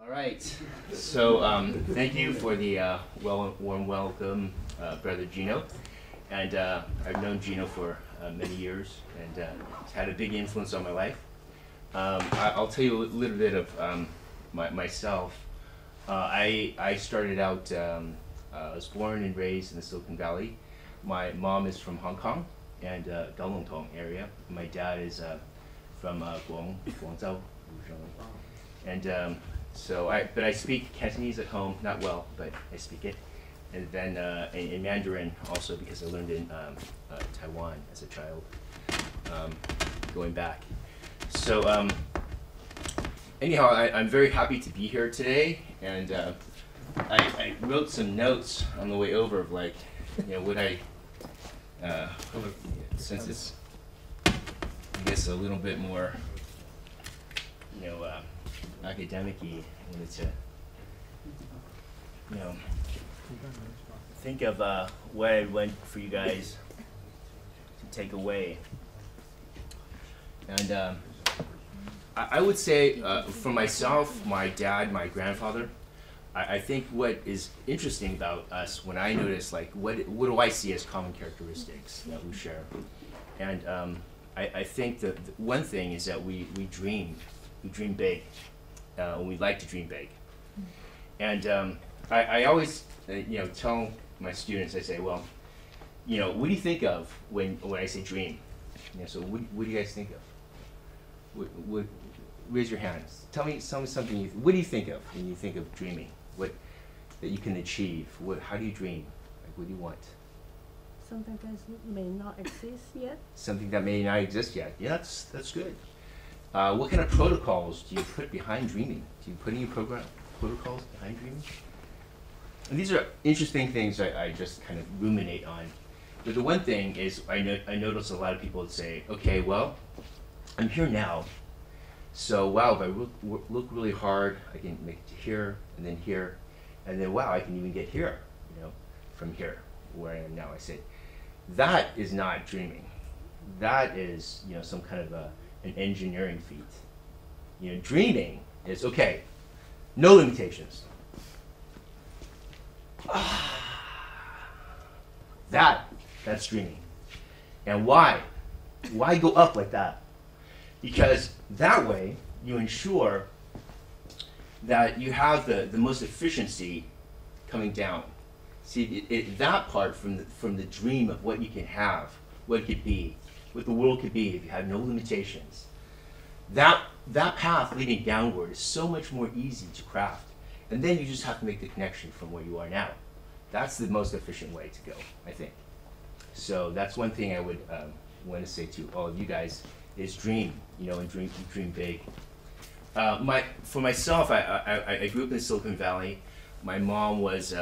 All right. So thank you for the warm welcome, Brother Gino. And I've known Gino for many years, and it's had a big influence on my life. I'll tell you a little bit of myself. I started out, I was born and raised in the Silicon Valley. My mom is from Hong Kong and Galongtong area. My dad is from Guangzhou. And but I speak Cantonese at home, not well, but I speak it. And then in Mandarin also, because I learned in Taiwan as a child, going back. So anyhow, I'm very happy to be here today, and I wrote some notes on the way over of like, what I, since it's, I guess, a little bit more, academic-y, I wanted to, think of what I want for you guys to take away. And I would say, for myself, my dad, my grandfather, I think what is interesting about us when I notice, like, what do I see as common characteristics that we share? And I think that one thing is that we dream big. We like to dream big. And I always, tell my students, I say, well, what do you think of when I say dream? So what do you guys think of? Raise your hands. Tell me something. What do you think of when you think of dreaming? What that you can achieve? How do you dream? Like, what do you want? Something that may not exist yet. Something that may not exist yet. Yeah, that's good. What kind of protocols do you put behind dreaming? Do you put any protocols behind dreaming? And these are interesting things I just kind of ruminate on. But the one thing is, I notice a lot of people would say, okay, well, I'm here now. So, wow, if I look really hard, I can make it to here, and then wow, I can even get here, from here, where I am now. I say, that is not dreaming. That is, some kind of an engineering feat. Dreaming is, okay, no limitations. That's dreaming. And why? Why go up like that? Because that way you ensure that you have the most efficiency coming down. See, that part from the dream of what you can have, what it could be, what the world could be if you have no limitations. That path leading downward is so much more easy to craft. And then you just have to make the connection from where you are now. That's the most efficient way to go, I think. So that's one thing I would want to say to all of you guys is dream, and dream big. For myself, I grew up in Silicon Valley. My mom was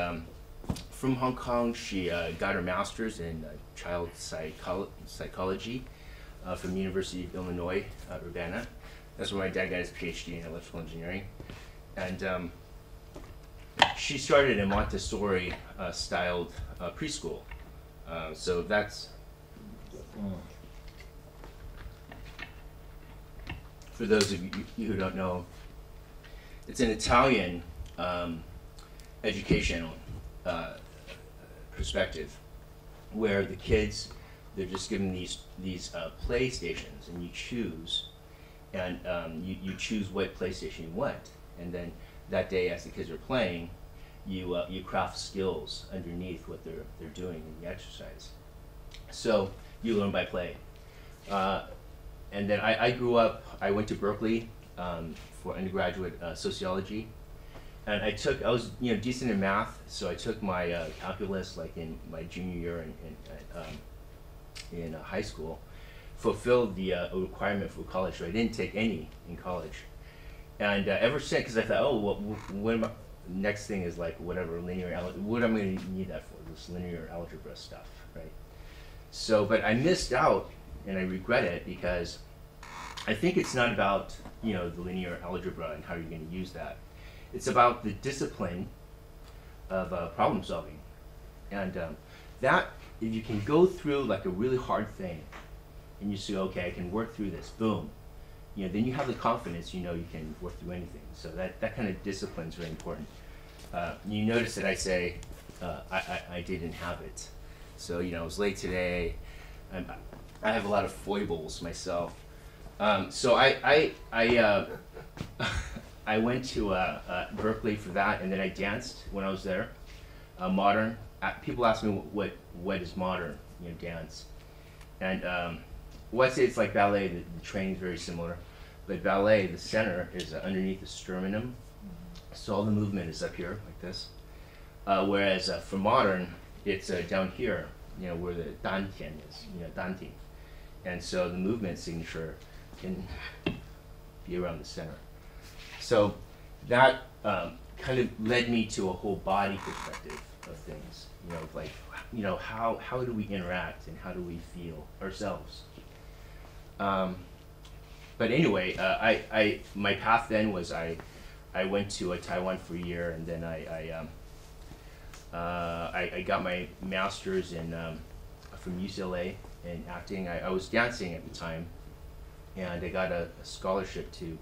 from Hong Kong. She got her master's in child psychology from the University of Illinois, Urbana. That's where my dad got his PhD in electrical engineering. And she started a Montessori styled preschool. So that's, for those of you who don't know, it's an Italian educational perspective, where the kids, they're just given these PlayStations, and you choose, and you choose what PlayStation you want, and then that day, as the kids are playing, you craft skills underneath what they're doing in the exercise. So you learn by play. And then I grew up, I went to Berkeley for undergraduate sociology. And I was decent in math, so I took my calculus like in my junior year in high school, fulfilled the requirement for college, so I didn't take any in college. And ever since, because I thought, oh, well, what am I, next thing is like whatever, linear algebra, what am I going to need that for, this linear algebra stuff, right? So, but I missed out, and I regret it, because I think it's not about, the linear algebra and how you're going to use that. It's about the discipline of problem solving. And that, if you can go through like a really hard thing, and you say, okay, I can work through this, boom, then you have the confidence, you can work through anything. So that kind of discipline is very important. You notice that I say, I didn't have it. So, I was late today. I have a lot of foibles myself. So I went to Berkeley for that, and then I danced when I was there. Modern. People ask me what is modern, dance. And well, I'd say it's like ballet. The training is very similar. But ballet, the center is underneath the sternum. So all the movement is up here, like this. Whereas for modern, it's down here, where the dantian is, danti. And so the movement signature can be around the center. So that kind of led me to a whole body perspective of things. How do we interact and how do we feel ourselves? But anyway, my path then was I went to Taiwan for a year, and then I got my master's from UCLA in acting. I was dancing at the time, and I got a scholarship to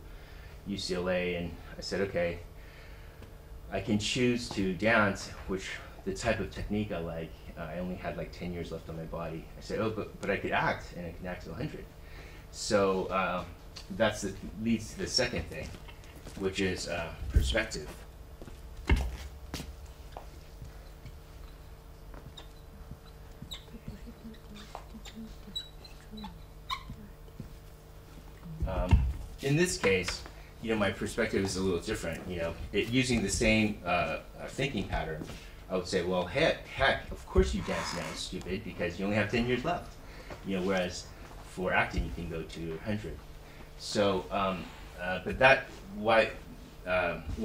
UCLA, and I said, okay, I can choose to dance, which the type of technique I like. I only had like 10 years left on my body. I said, oh, but I could act, and I can act to 100. So leads to the second thing, which is perspective. In this case, my perspective is a little different. Using the same thinking pattern, I would say, well, heck, of course you dance now, stupid, because you only have 10 years left. Whereas for acting, you can go to 100. So, but why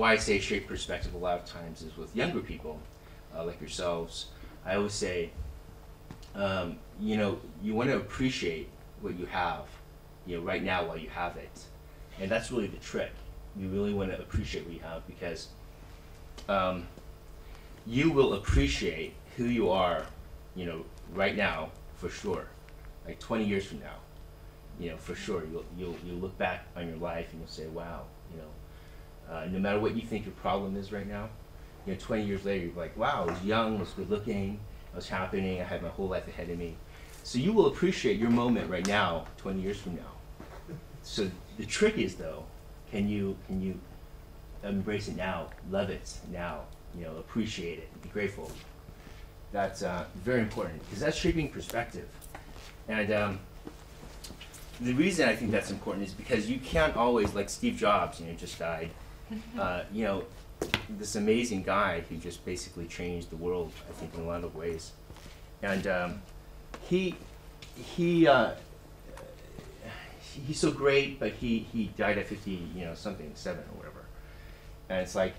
I say shape perspective a lot of times is with younger people, like yourselves. I always say, you want to appreciate what you have, right now while you have it. And that's really the trick. You really want to appreciate what you have, because you will appreciate who you are, right now, for sure. Like 20 years from now, for sure, you'll look back on your life and you'll say, wow, no matter what you think your problem is right now, 20 years later, you're like, wow, I was young, I was good looking, I was happening, I had my whole life ahead of me. So you will appreciate your moment right now, 20 years from now. So the trick is, though, can you embrace it now, love it now, appreciate it, be grateful. That's very important, because that's shaping perspective. And the reason I think that's important is because you can't always, like Steve Jobs, just died. This amazing guy who just basically changed the world, I think, in a lot of ways. And he's so great, but he died at 50, something, 7 or whatever. And it's like,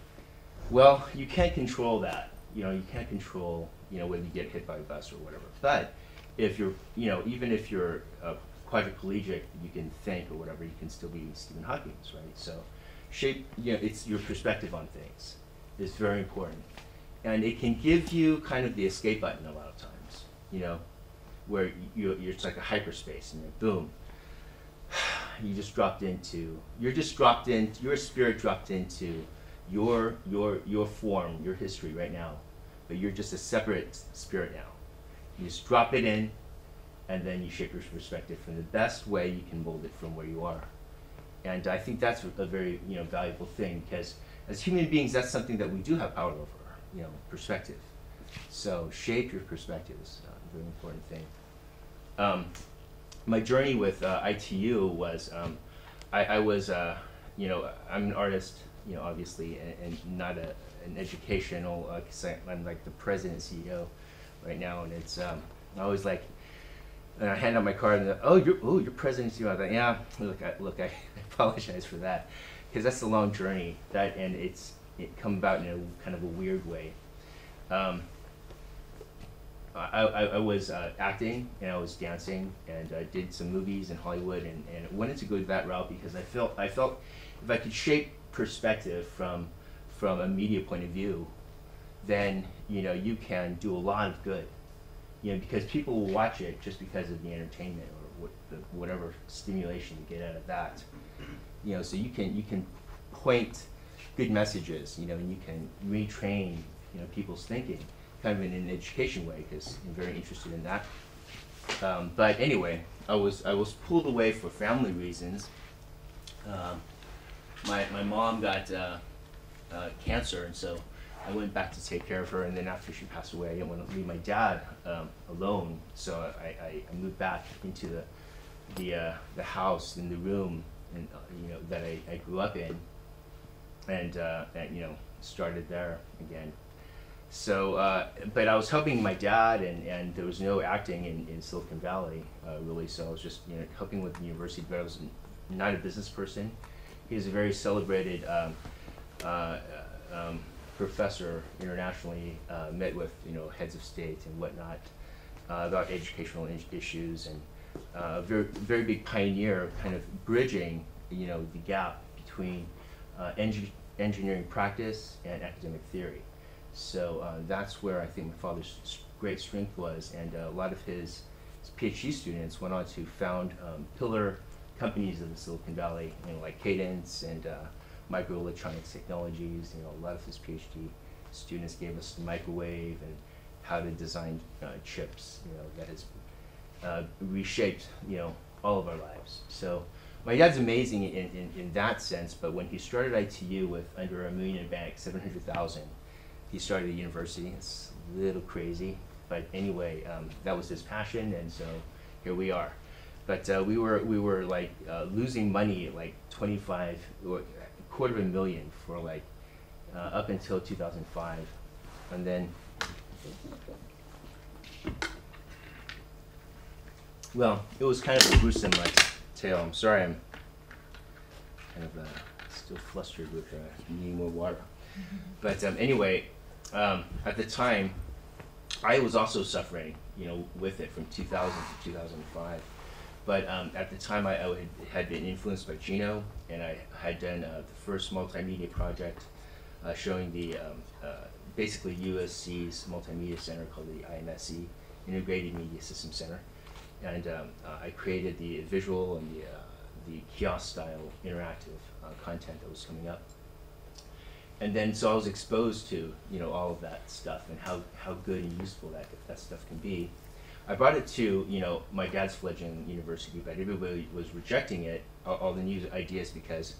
well, you can't control that. You can't control, whether you get hit by a bus or whatever. But if you're, even if you're quadriplegic, you can think or whatever, you can still be Stephen Hawking, right? So shape, it's your perspective on things is very important. And it can give you kind of the escape button a lot of times, where it's like a hyperspace, and boom, your spirit dropped into your form, your history right now, but you're just a separate spirit now. You just drop it in, and then you shape your perspective from the best way you can mold it from where you are. And I think that's a very valuable thing, because as human beings, that's something that we do have power over, perspective. So shape your perspective is a very important thing. My journey with ITU was, I was, I'm an artist, obviously, and not an educational, I'm like the president and CEO right now, and it's, I always like, and I hand out my card, and you're president and CEO. I thought, yeah, look, I apologize for that, because that's a long journey, and it come about in a kind of a weird way. I was acting, and I was dancing, and I did some movies in Hollywood, and I wanted to go that route because I felt if I could shape perspective from a media point of view, then you can do a lot of good. because people will watch it just because of the entertainment or whatever stimulation you get out of that. So you can point good messages, and you can retrain, people's thinking, kind of in an education way, because I'm very interested in that. But anyway, I was pulled away for family reasons. My mom got cancer, and so I went back to take care of her. And then after she passed away, I didn't want to leave my dad alone, so I moved back into the house, in the room, and that I grew up in, and started there again. So, but I was helping my dad, and there was no acting in Silicon Valley, really, so I was just, helping with the university, but I was not a business person. He's a very celebrated professor internationally, met with, heads of state and whatnot, about educational issues, and a very big pioneer, kind of bridging, the gap between engineering practice and academic theory. So that's where I think my father's great strength was, and a lot of his PhD students went on to found pillar companies of the Silicon Valley, like Cadence and Microelectronics Technologies. A lot of his PhD students gave us the microwave and how to design chips, that has reshaped, all of our lives. So my dad's amazing in that sense, but when he started ITU with under $1 million in bank, 700,000, he started a university. It's a little crazy, but anyway, that was his passion, and so here we are. But we were like losing money at like 25 or $250,000 for like up until 2005, and then, well, it was kind of a gruesome tale. I'm sorry, I'm kind of still flustered with needing more water. But anyway, at the time, I was also suffering, with it from 2000 to 2005. But at the time, I had been influenced by Gino, and I had done the first multimedia project showing the basically USC's multimedia center called the IMSC, Integrated Media System Center. And I created the visual and the kiosk-style interactive content that was coming up. And then, so I was exposed to, all of that stuff and how good and useful that stuff can be. I brought it to, my dad's fledgling university, but everybody was rejecting it, all the new ideas, because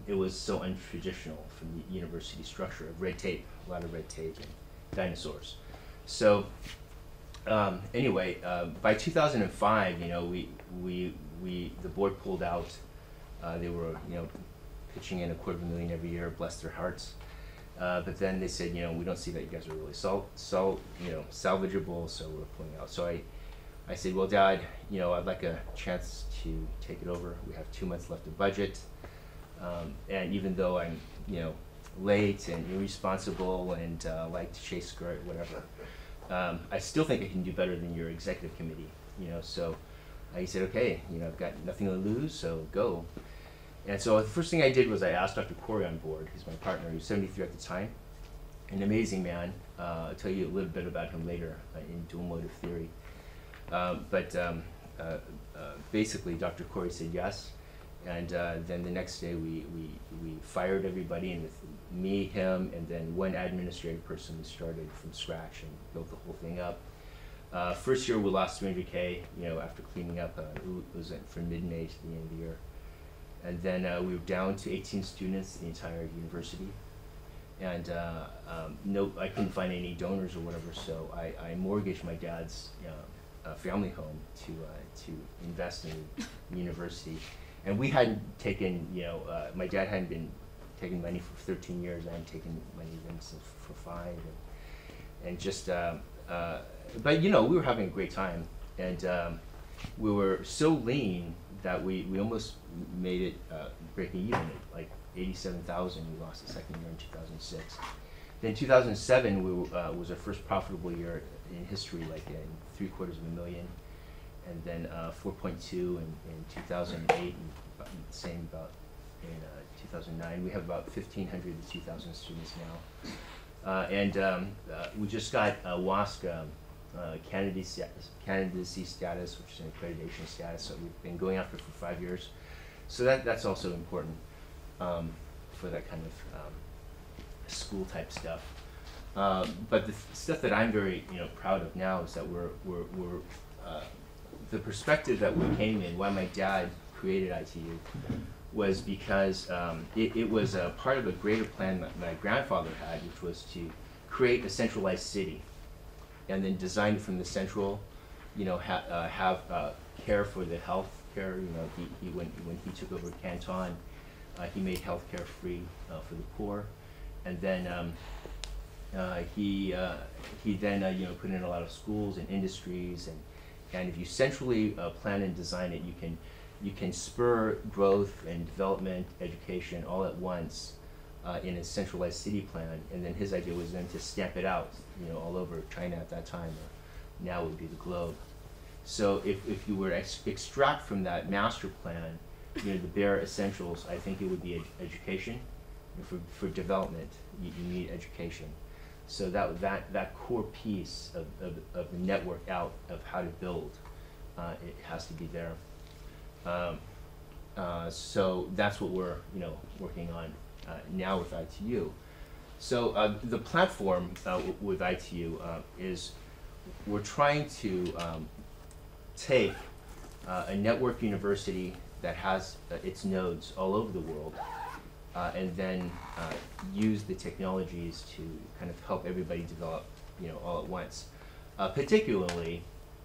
it was so untraditional from the university structure of red tape, a lot of red tape and dinosaurs. So anyway, by 2005, the board pulled out. They were, pitching in $250,000 every year, bless their hearts. But then they said, we don't see that you guys are really salvageable, so we're pulling out. So I said, well, Dad, I'd like a chance to take it over. We have 2 months left of budget. And even though I'm, late and irresponsible and like to chase skirt, whatever, I still think I can do better than your executive committee, So he said, okay, I've got nothing to lose, so go. And so the first thing I did was I asked Dr. Corey on board. He's my partner. He was 73 at the time. An amazing man. I'll tell you a little bit about him later in dual motive theory. Basically, Dr. Corey said yes. And then the next day we fired everybody, and with me, him, and then one administrative person, we started from scratch and built the whole thing up. First year we lost $300K, after cleaning up. It was from mid-May to the end of the year. And then we were down to 18 students, the entire university. And I couldn't find any donors or whatever, so I mortgaged my dad's family home to invest in the university. And we hadn't taken, my dad hadn't been taking money for 13 years. I hadn't taken money then since for 5. And just, but we were having a great time. And we were so lean that we almost made it breaking even at like 87,000. We lost the second year in 2006. Then 2007 was our first profitable year in history, like in $750,000, and then 4.2 in 2008, and the same about in 2009. We have about 1,500 to 2,000 students now, and we just got WASC candidacy status, which is an accreditation status. So we've been going after for 5 years. So that's also important for that kind of school type stuff. But the stuff that I'm very proud of now is that we're the perspective that we came in. Why my dad created ITU was because it was a part of a greater plan that my grandfather had, which was to create a centralized city, and then design it from the central, have care for the health care. When he took over Canton, he made health care free for the poor, and then he then put in a lot of schools and industries, and if you centrally plan and design it, you can spur growth and development, education all at once in a centralized city plan. And then his idea was then to stamp it out, all over China at that time, or now would be the globe. So if you were to extract from that master plan, the bare essentials, I think it would be education. For development, you need education. So that core piece of the network out of how to build, it has to be there. So that's what we're working on now with ITU. So the platform with ITU is we're trying to take a network university that has its nodes all over the world, and then use the technologies to kind of help everybody develop, all at once. Particularly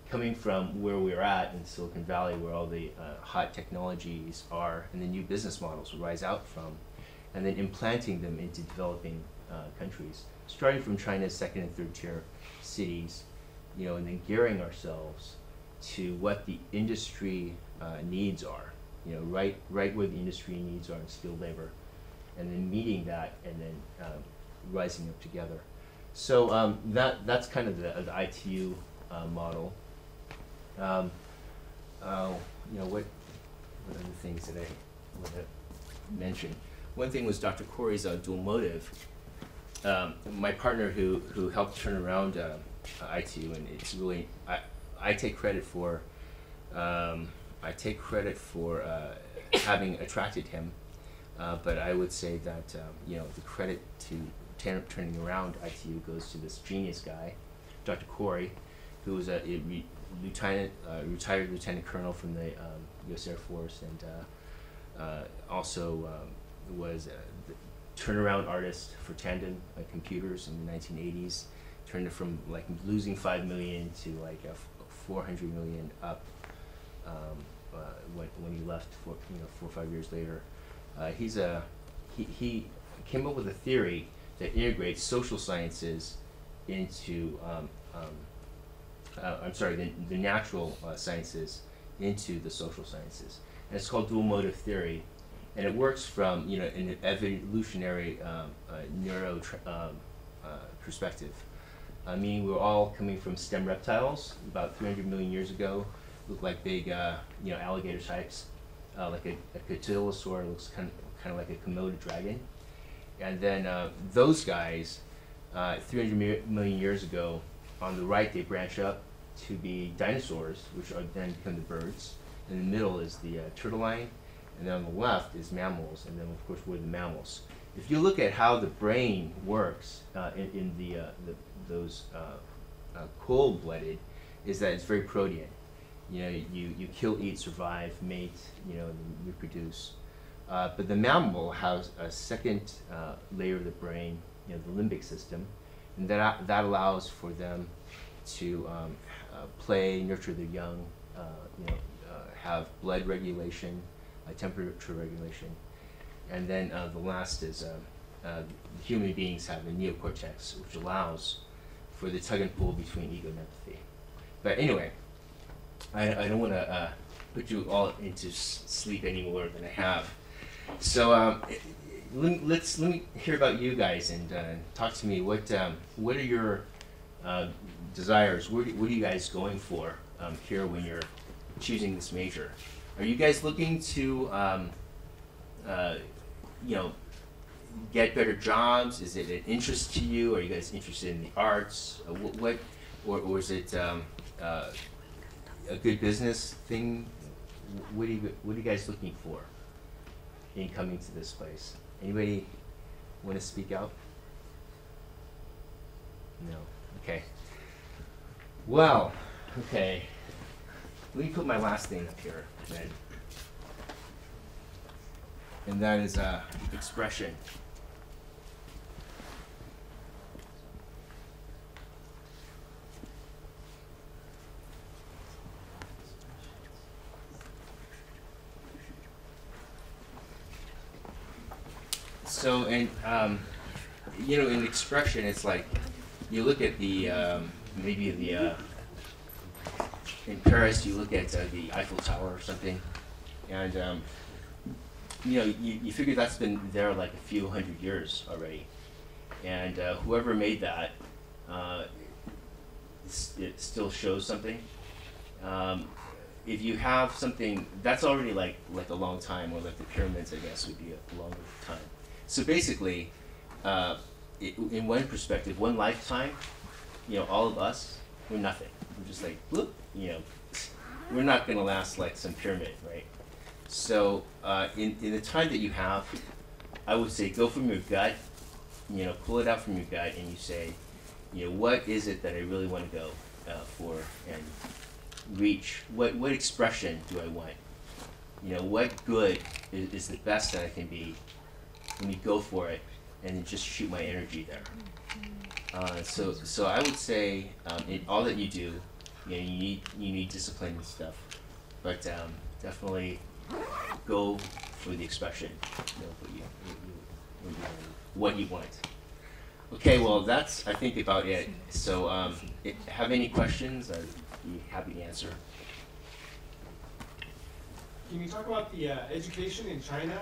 coming from where we're at in Silicon Valley, where all the hot technologies are and the new business models rise out from, and then implanting them into developing countries, starting from China's second and third tier cities, and then gearing ourselves to what the industry needs are, right where the industry needs are in skilled labor, and then meeting that, and then rising up together. So that's kind of the ITU model. What other things did I want to mention? One thing was Dr. Corey's dual motive. My partner who helped turn around ITU, and it's really I take credit for having attracted him. But I would say that the credit to turning around ITU goes to this genius guy, Dr. Corey, who was a retired lieutenant colonel from the U.S. Air Force, and also was the turnaround artist for tandem computers in the 1980s. Turned it from like losing $5 million to like $400 million up when he left 4 or 5 years later. He came up with a theory that integrates social sciences into the natural sciences into the social sciences, and it's called dual motive theory, and it works from an evolutionary neuro perspective, meaning we're all coming from stem reptiles about 300 million years ago, look like big alligator types. Like a cotylosaur looks kind of like a Komodo dragon, and then those guys, 300 million years ago, on the right they branch up to be dinosaurs, which are then become the birds. In the middle is the turtle line, and then on the left is mammals, and then of course we're the mammals. If you look at how the brain works in those cold-blooded, is that it's very protean. You kill, eat, survive, mate, and reproduce. But the mammal has a second layer of the brain, the limbic system, and that allows for them to play, nurture their young, have blood regulation, temperature regulation, and then the last is human beings have the neocortex, which allows for the tug and pull between ego and empathy. But anyway, I don't want to put you all into sleep any more than I have. So let me hear about you guys, and talk to me. What are your desires? What are you guys going for here when you're choosing this major? Are you guys looking to get better jobs? Is it an interest to you? Are you guys interested in the arts? What or is it a good business thing? What are you guys looking for in coming to this place? Anybody want to speak out? No. Okay. Well, okay. Let me put my last thing up here then. And that is expression. So, and you know, in expression, it's like you look at the maybe the in Paris, you look at the Eiffel Tower or something, and you know, you figure that's been there like a few hundred years already, and whoever made that, it still shows something. If you have something that's already like a long time, or like the pyramids, I guess would be a longer time. So basically, in one perspective, one lifetime, you know, all of us, we're nothing. We're just like, bloop, you know, we're not going to last like some pyramid, right? So in the time that you have, I would say go from your gut, you know, pull it out from your gut, and you say, you know, what is it that I really want to go for and reach? What expression do I want? You know, what good is the best that I can be? Let me go for it and just shoot my energy there. So I would say in all that you do, you know, you need discipline and stuff, but definitely go for the expression, you know, what you want. Okay, well that's I think about it. So have any questions? I'd be happy to answer. Can you talk about the education in China?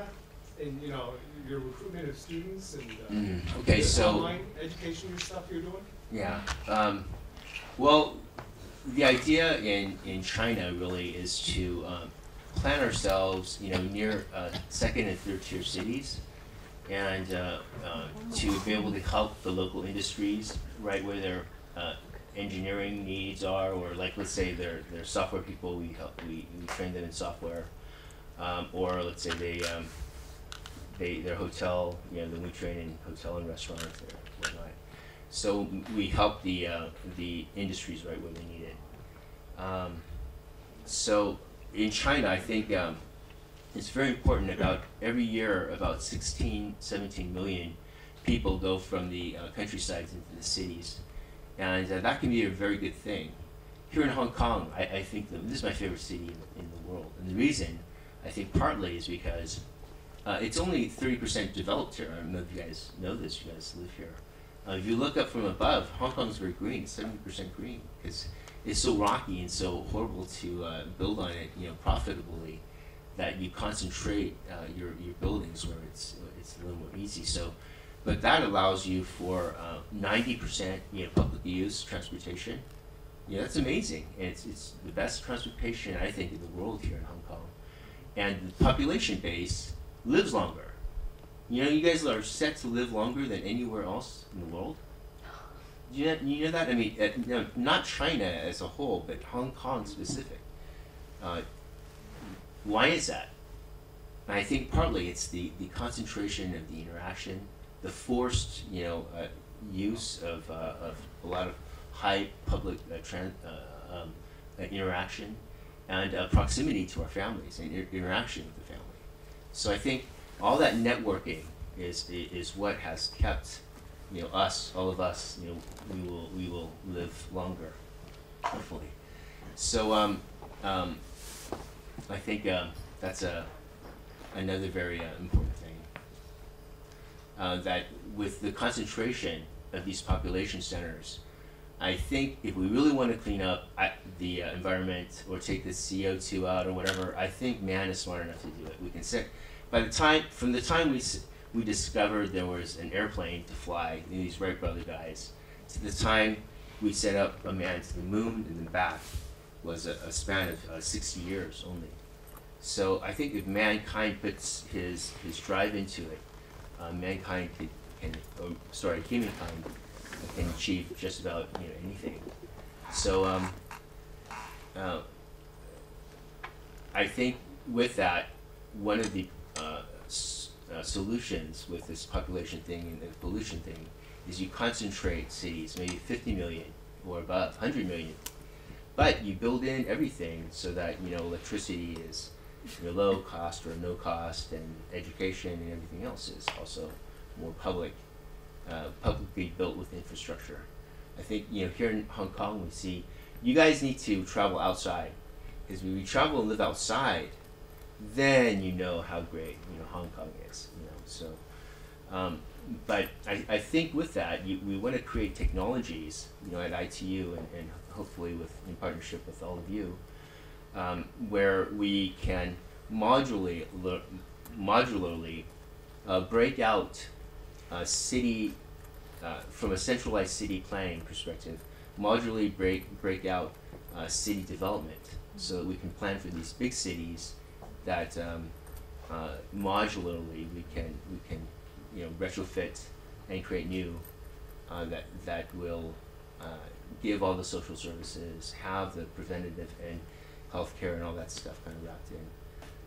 And you know, your recruitment of students and okay, so online education stuff you're doing? Yeah. Well, the idea in China really is to plant ourselves, you know, near second and third tier cities, and to be able to help the local industries right where their engineering needs are, or like let's say they're software people, we train them in software, or let's say their hotel, you know, then we train in hotel and restaurants or whatnot. So we help the industries right where they need it. So in China, I think it's very important. About every year, about 16, 17 million people go from the countrysides into the cities, and that can be a very good thing. Here in Hong Kong, I think this is my favorite city in the world, and the reason I think partly is because it's only 30% developed here. I don't know if you guys know this. You guys live here. If you look up from above, Hong Kong's very green. It's 70% green because it's so rocky and so horrible to build on it, you know, profitably, that you concentrate your buildings where it's a little more easy. So, but that allows you for 90%, you know, public use transportation. Yeah, that's amazing. And it's the best transportation I think in the world here in Hong Kong, and the population base lives longer. You know, you guys are set to live longer than anywhere else in the world. You know that? I mean, no, not China as a whole, but Hong Kong specific. Why is that? And I think partly it's the concentration of the interaction, the forced, you know, use of a lot of high public interaction, and proximity to our families and interaction with the family. So I think all that networking is what has kept, you know, us, all of us, you know, we will live longer, hopefully. So I think that's another very important thing. That with the concentration of these population centers, I think if we really want to clean up the environment or take the CO2 out or whatever, I think man is smart enough to do it. We can set, from the time we discovered there was an airplane to fly, you know, these Wright brother guys, to the time we set up a man to the moon and then back was a span of 60 years only. So I think if mankind puts his drive into it, humankind can achieve just about, you know, anything. So I think with that, one of the solutions with this population thing and the pollution thing is you concentrate cities, maybe 50 million or above, 100 million, but you build in everything so that electricity is low cost or no cost, and education and everything else is also more publicly built with infrastructure. I think here in Hong Kong we see you guys need to travel outside, because when you travel and live outside, then you know how great Hong Kong is. So, but I think with that we want to create technologies at ITU and hopefully in partnership with all of you, where we can modularly break out city from a centralized city planning perspective, modularly break out city development, so that we can plan for these big cities that modularly we can retrofit and create new that will give all the social services, have the preventative and healthcare and all that stuff kind of wrapped in.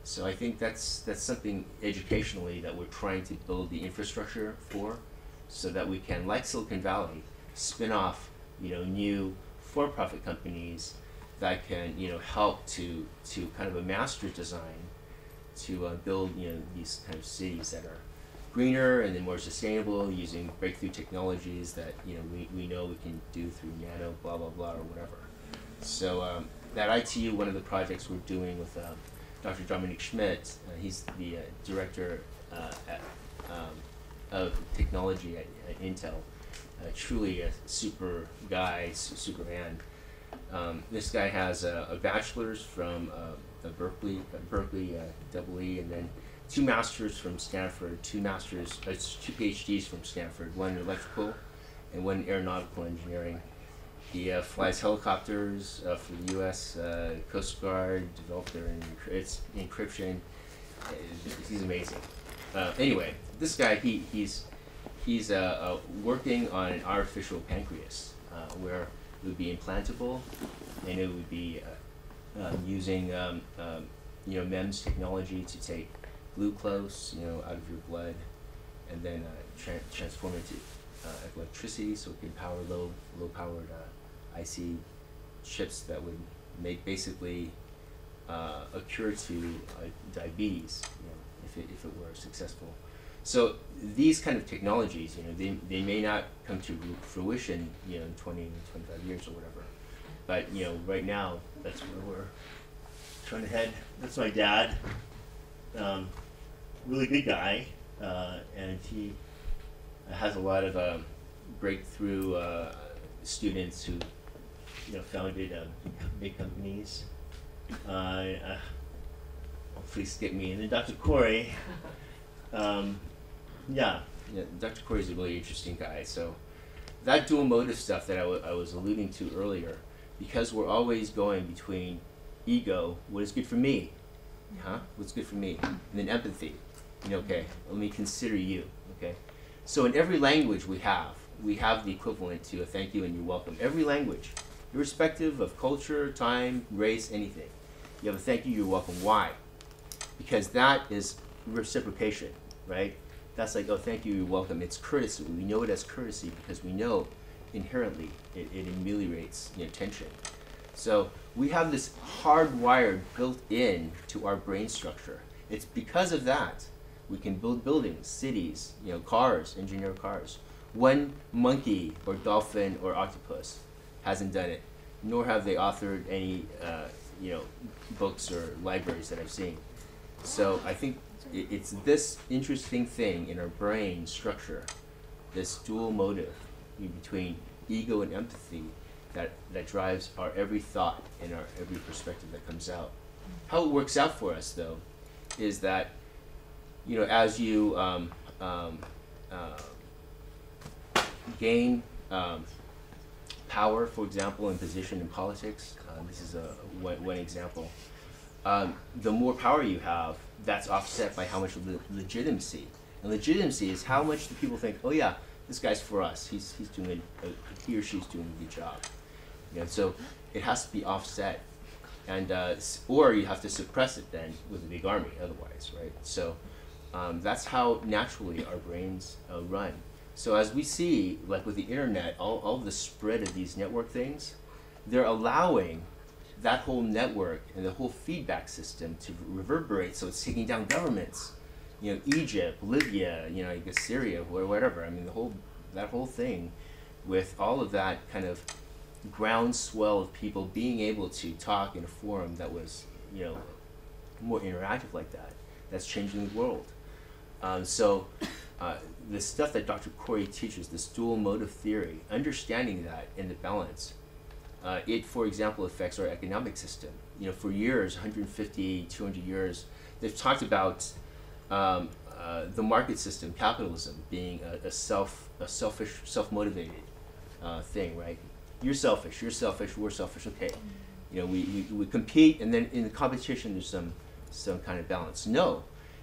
So I think that's something educationally that we're trying to build the infrastructure for, so that we can, like Silicon Valley, spin off new for-profit companies that can help to kind of a master design to build these kind of cities that are greener and then more sustainable, using breakthrough technologies that we know we can do through nano blah blah blah or whatever. So at ITU, one of the projects we're doing with Dr. Dominic Schmidt, he's the director of technology at Intel, truly a super guy, super man. This guy has a bachelor's from Berkeley EE, and then 2 masters from Stanford, 2 PhDs from Stanford, one in electrical and one in aeronautical engineering. He flies helicopters for the U.S. Coast Guard, developed their encryption. He's amazing. Anyway, this guy, he's working on an artificial pancreas, where it would be implantable, and it would be using MEMS technology to take glucose out of your blood, and then transform it to electricity, so it can power low powered IC chips that would make basically a cure to diabetes, if it were successful. So these kind of technologies, they may not come to fruition, in 20, 25 years or whatever. But right now, that's where we're trying to head. That's my dad. Really good guy, and he has a lot of breakthrough students who founded big companies. Please skip me. And then Dr. Corey. Yeah, Dr. Corey is a really interesting guy. So that dual motive stuff that I was alluding to earlier, because we're always going between ego, what is good for me, what's good for me, and then empathy. Okay, let me consider you. Okay, so in every language we have the equivalent to a thank you and you're welcome. Every language, irrespective of culture, time, race, anything, you have a thank you, you're welcome. Why? Because that is reciprocation, right? That's like, oh, thank you, you're welcome. It's courtesy. We know it as courtesy because we know inherently it ameliorates tension. So we have this hardwired built in to our brain structure. It's because of that we can build buildings, cities, cars, engineer cars. One monkey or dolphin or octopus hasn't done it, nor have they authored any books or libraries that I've seen. So I think it's this interesting thing in our brain structure, this dual motive between ego and empathy that drives our every thought and our every perspective that comes out. How it works out for us, though, is that as you gain power, for example, in position in politics, this is one example. The more power you have, that's offset by how much legitimacy. And legitimacy is how much do people think, oh yeah, this guy's for us. He or she's doing a good job. You know, so it has to be offset, and or you have to suppress it then with a big army otherwise, right? So that's how naturally our brains run. So as we see, like with the internet, all the spread of these network things, they're allowing that whole network and the whole feedback system to reverberate. So it's taking down governments, you know, Egypt, Libya, you know, I guess Syria, or whatever. I mean, that whole thing, with all of that kind of groundswell of people being able to talk in a forum that was, you know, more interactive like that, that's changing the world. The stuff that Dr. Corey teaches, this dual motive theory, understanding that in the balance, it, for example, affects our economic system. You know, for years, 150, 200 years, they've talked about the market system, capitalism, being a selfish, self-motivated thing, right? You're selfish, we're selfish, okay. You know, we compete, and then in the competition, there's some kind of balance. No,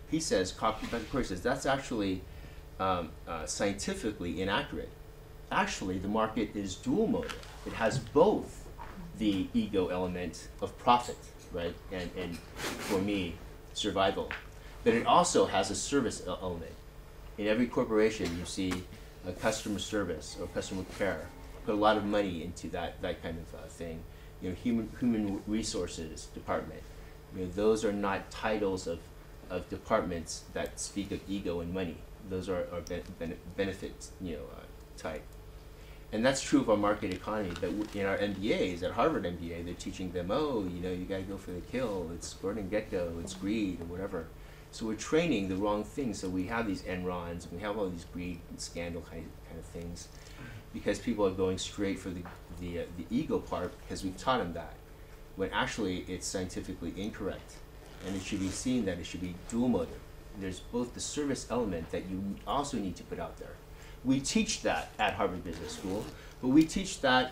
he says, Dr. Corey says, that's actually scientifically inaccurate. Actually, the market is dual motive. It has both the ego element of profit, right, and for me, survival. But it also has a service element. In every corporation, you see a customer service or customer care. Put a lot of money into that kind of thing. You know, human resources department. You know, those are not titles of departments that speak of ego and money. Those are benefit, you know, type. And that's true of our market economy. But in our MBAs, at Harvard MBA, they're teaching them, oh, you know, you got to go for the kill. It's Gordon Gekko. It's greed or whatever. So we're training the wrong things. So we have these Enrons, and we have all these greed and scandal kind of things, because people are going straight for the ego part because we've taught them that, when actually it's scientifically incorrect, and it should be seen that it should be dual motive. There's both the service element that you also need to put out there. We teach that at Harvard Business School, but we teach that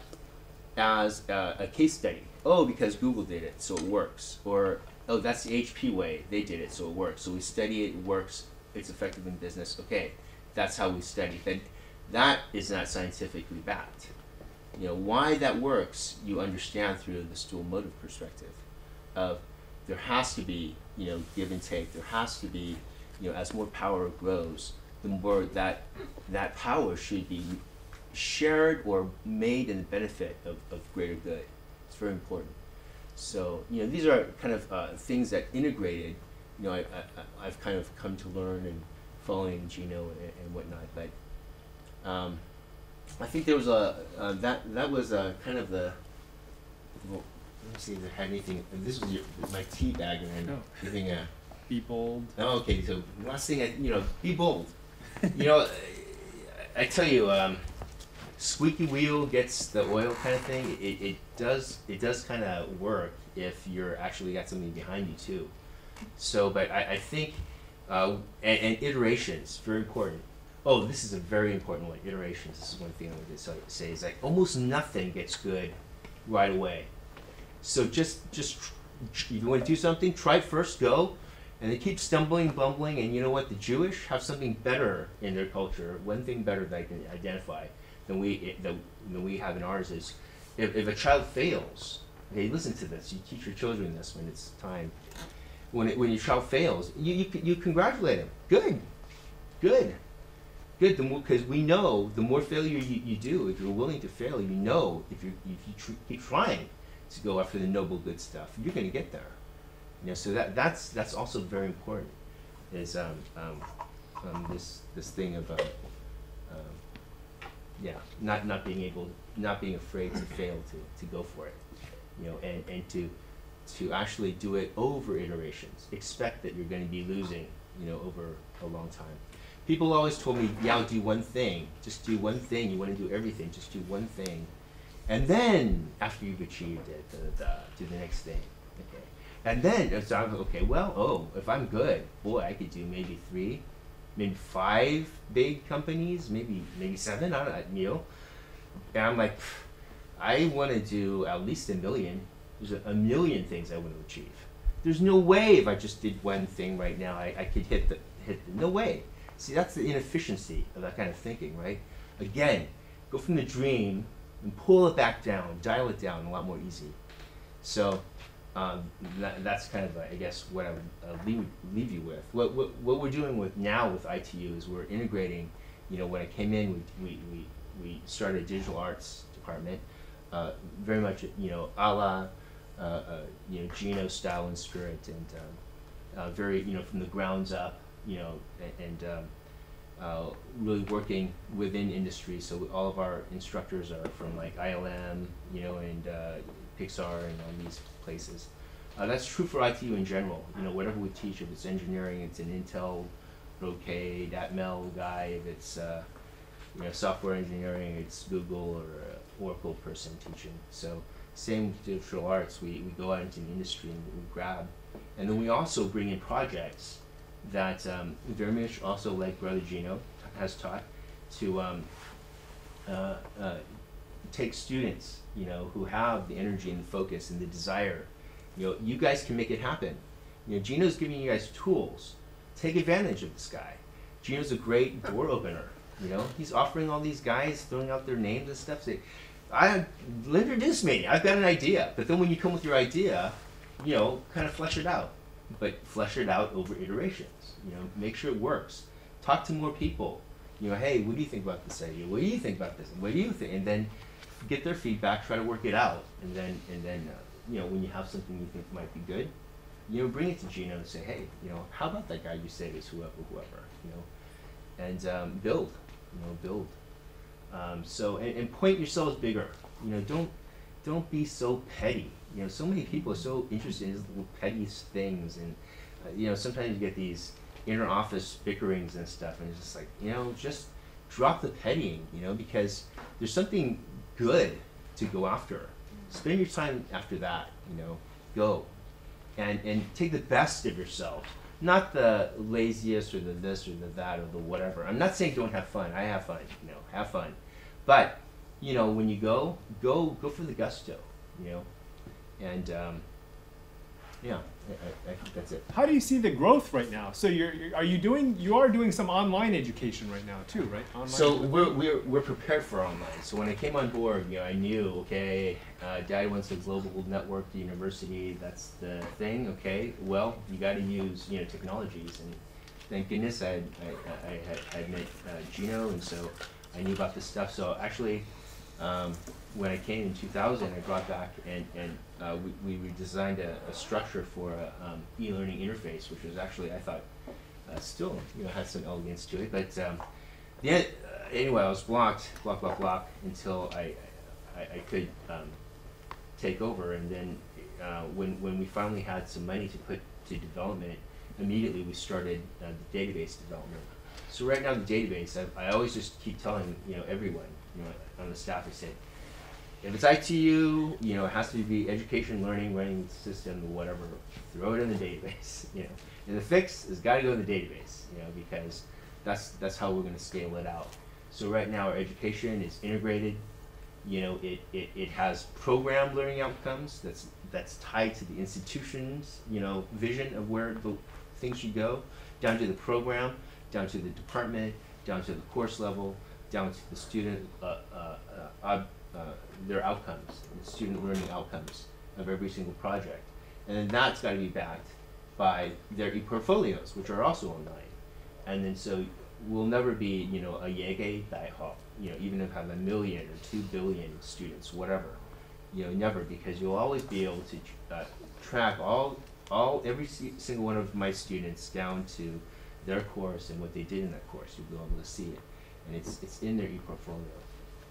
as a case study. Oh, because Google did it, so it works. Or, oh, that's the HP way, they did it, so it works. So we study it, it works, it's effective in business. Okay, that's how we study. But that is not scientifically backed. You know, why that works, you understand through the dual motive perspective of there has to be, you know, give and take. There has to be, you know, as more power grows, the more that power should be shared or made in the benefit of greater good. It's very important. So, you know, these are kind of things that integrated, you know, I've kind of come to learn and following Gino and whatnot. But I think there was that was kind of the, well, let me see if I had anything. This was my tea bag, and then giving a. Be bold. Oh, okay, so last thing, you know, be bold. You know, I tell you, squeaky wheel gets the oil kind of thing. It does kind of work if you're actually got something behind you too. So, but I think, and iterations, very important. Oh, this is a very important one, iterations. This is one thing I wanted to say, is like almost nothing gets good right away. So just if you want to do something, try it first, go. And they keep stumbling, bumbling, and you know what? The Jewish have something better in their culture. One thing better that I can identify than we have in ours is, if a child fails, okay, listen to this. You teach your children this when it's time. When your child fails, you congratulate him. Good. Because we know the more failure you do, if you're willing to fail, you know if you keep trying to go after the noble good stuff, you're going to get there. You know, so that's also very important. Is this thing of not being afraid to fail, to go for it. You know, and to actually do it over iterations. Expect that you're going to be losing, you know, over a long time. People always told me, Yao, do one thing. Just do one thing. You want to do everything. Just do one thing. And then, after you've achieved it, do the next thing. Okay. And then, so I'm okay, well, if I'm good, boy, I could do maybe 3, maybe 5 big companies, maybe 7, I don't know, you know. And I'm like, I want to do at least 1 million. There's a million things I want to achieve. There's no way if I just did one thing right now, I could hit the, no way. See, that's the inefficiency of that kind of thinking, right? Again, go from the dream, and pull it back down, dial it down a lot more easy. So that's kind of, I guess, what I would leave you with. What we're doing now with ITU is we're integrating. When I came in, we started a digital arts department, very much a la Gino style and spirit, and very from the grounds up, and really working within industry. So all of our instructors are from like ILM, and Pixar and all these places. That's true for ITU in general. Whatever we teach, if it's engineering, it's an Intel, Brocade, Atmel guy. If it's software engineering, it's Google or Oracle person teaching. So same with digital arts. We go out into the industry and we grab, and then we also bring in projects that very much also like Brother Gino has taught to take students who have the energy and the focus and the desire. You guys can make it happen. Gino's giving you guys tools. Take advantage of this guy. Gino's a great door opener. He's offering all these guys, throwing out their names and stuff. Say, introduce me. I've got an idea. But then when you come with your idea, kind of flesh it out. But flesh it out over iterations. Make sure it works. Talk to more people. Hey, what do you think about this idea? What do you think about this? What do you think? And then get their feedback. Try to work it out. And then when you have something you think might be good, bring it to Gino and say, hey, how about that guy you said is whoever, and build. So and point yourselves bigger. Don't be so petty. So many people are so interested in these little petty things, and sometimes you get these inter office bickerings and stuff, and it's just like just drop the pettying. Because there's something good to go after. Spend your time after that. Go and take the best of yourself. Not the laziest or the this or the that or the whatever. I'm not saying don't have fun. I have fun, have fun. But, when you go for the gusto, And, yeah, I think that's it. How do you see the growth right now? So you are doing some online education right now too, right? Online so we're prepared for online. So when I came on board, I knew, okay, Dad wants a global networked university. That's the thing. Okay, well, you got to use technologies, and thank goodness I had met Gino, and so I knew about this stuff. So actually, when I came in 2000, I brought back and we redesigned a structure for a e-learning interface, which was actually, I thought, still had some elegance to it. But anyway, I was blocked until I could take over, and then when we finally had some money to put to development, immediately we started the database development. So right now the database, I always just keep telling everyone on the staff, I say, if it's ITU, it has to be education, learning system, or whatever. Throw it in the database, And the fix has got to go in the database, because that's how we're going to scale it out. So right now our education is integrated. It has program learning outcomes that's tied to the institution's vision of where the things should go, down to the program, down to the department, down to the course level, down to the student their outcomes, the student learning outcomes of every single project. And then that's got to be backed by their e-portfolios, which are also online. And then so we'll never be, a Yege Daihao, even if I have 1 million or 2 billion students, whatever. Never, because you'll always be able to track every single one of my students down to their course and what they did in that course. You'll be able to see it. And it's in their e-portfolio.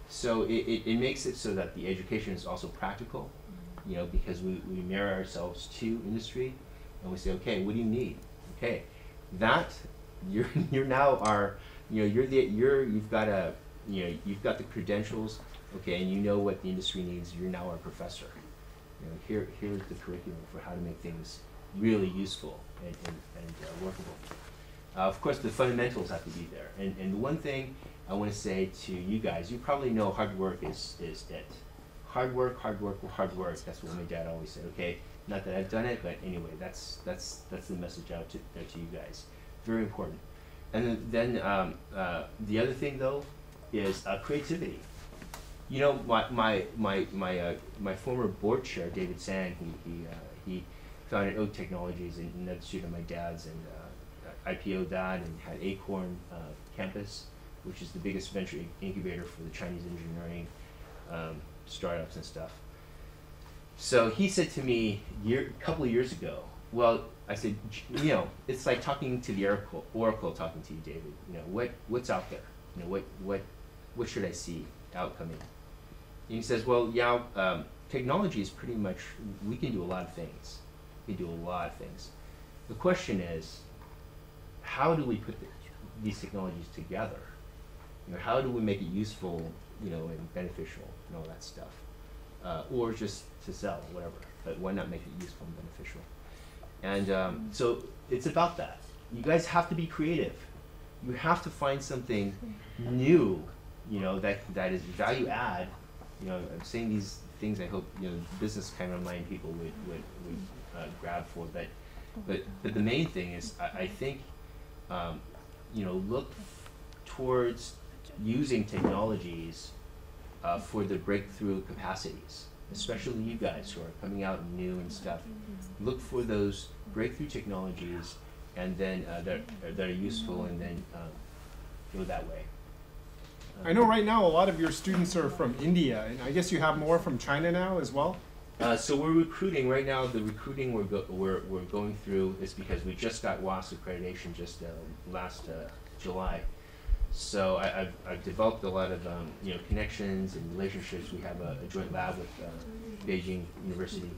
So it makes it so that the education is also practical, because we mirror ourselves to industry, and we say, okay, what do you need? Okay, that you're now our, you've got the credentials, okay, and what the industry needs. You're now our professor. Here's the curriculum for how to make things really useful and workable. Of course, the fundamentals have to be there, and the one thing I want to say to you guys, you probably know hard work is it. Hard work. That's what my dad always said. Okay, not that I've done it, but anyway, that's the message out to you guys. Very important. And then the other thing though is creativity. You know, my former board chair, David San, he founded Oak Technologies, and another student of my dad's, and IPO'd that and had Acorn Campus, which is the biggest venture incubator for the Chinese engineering startups and stuff. So he said to me a couple of years ago, well, I said, you know, it's like talking to the Oracle talking to you, David. You know, what's out there? You know, what should I see out coming? And he says, well, Yao, technology is pretty much, we can do a lot of things. We can do a lot of things. The question is, how do we put these technologies together? You know, how do we make it useful, you know, and beneficial and all that stuff? Or just to sell, whatever. But why not make it useful and beneficial? And so it's about that. You guys have to be creative. You have to find something new, you know, that is value add. You know, I'm saying these things I hope, you know, business kind of mind people would grab for. But the main thing is, I think, you know, look towards using technologies for the breakthrough capacities, especially you guys who are coming out new and stuff. Look for those breakthrough technologies, and then that are useful, and then go that way. I know right now a lot of your students are from India, and I guess you have more from China now as well? So we're recruiting right now. The recruiting we're going through is because we just got WAS accreditation just last July. So I've developed a lot of you know, connections and relationships. We have a joint lab with Beijing University,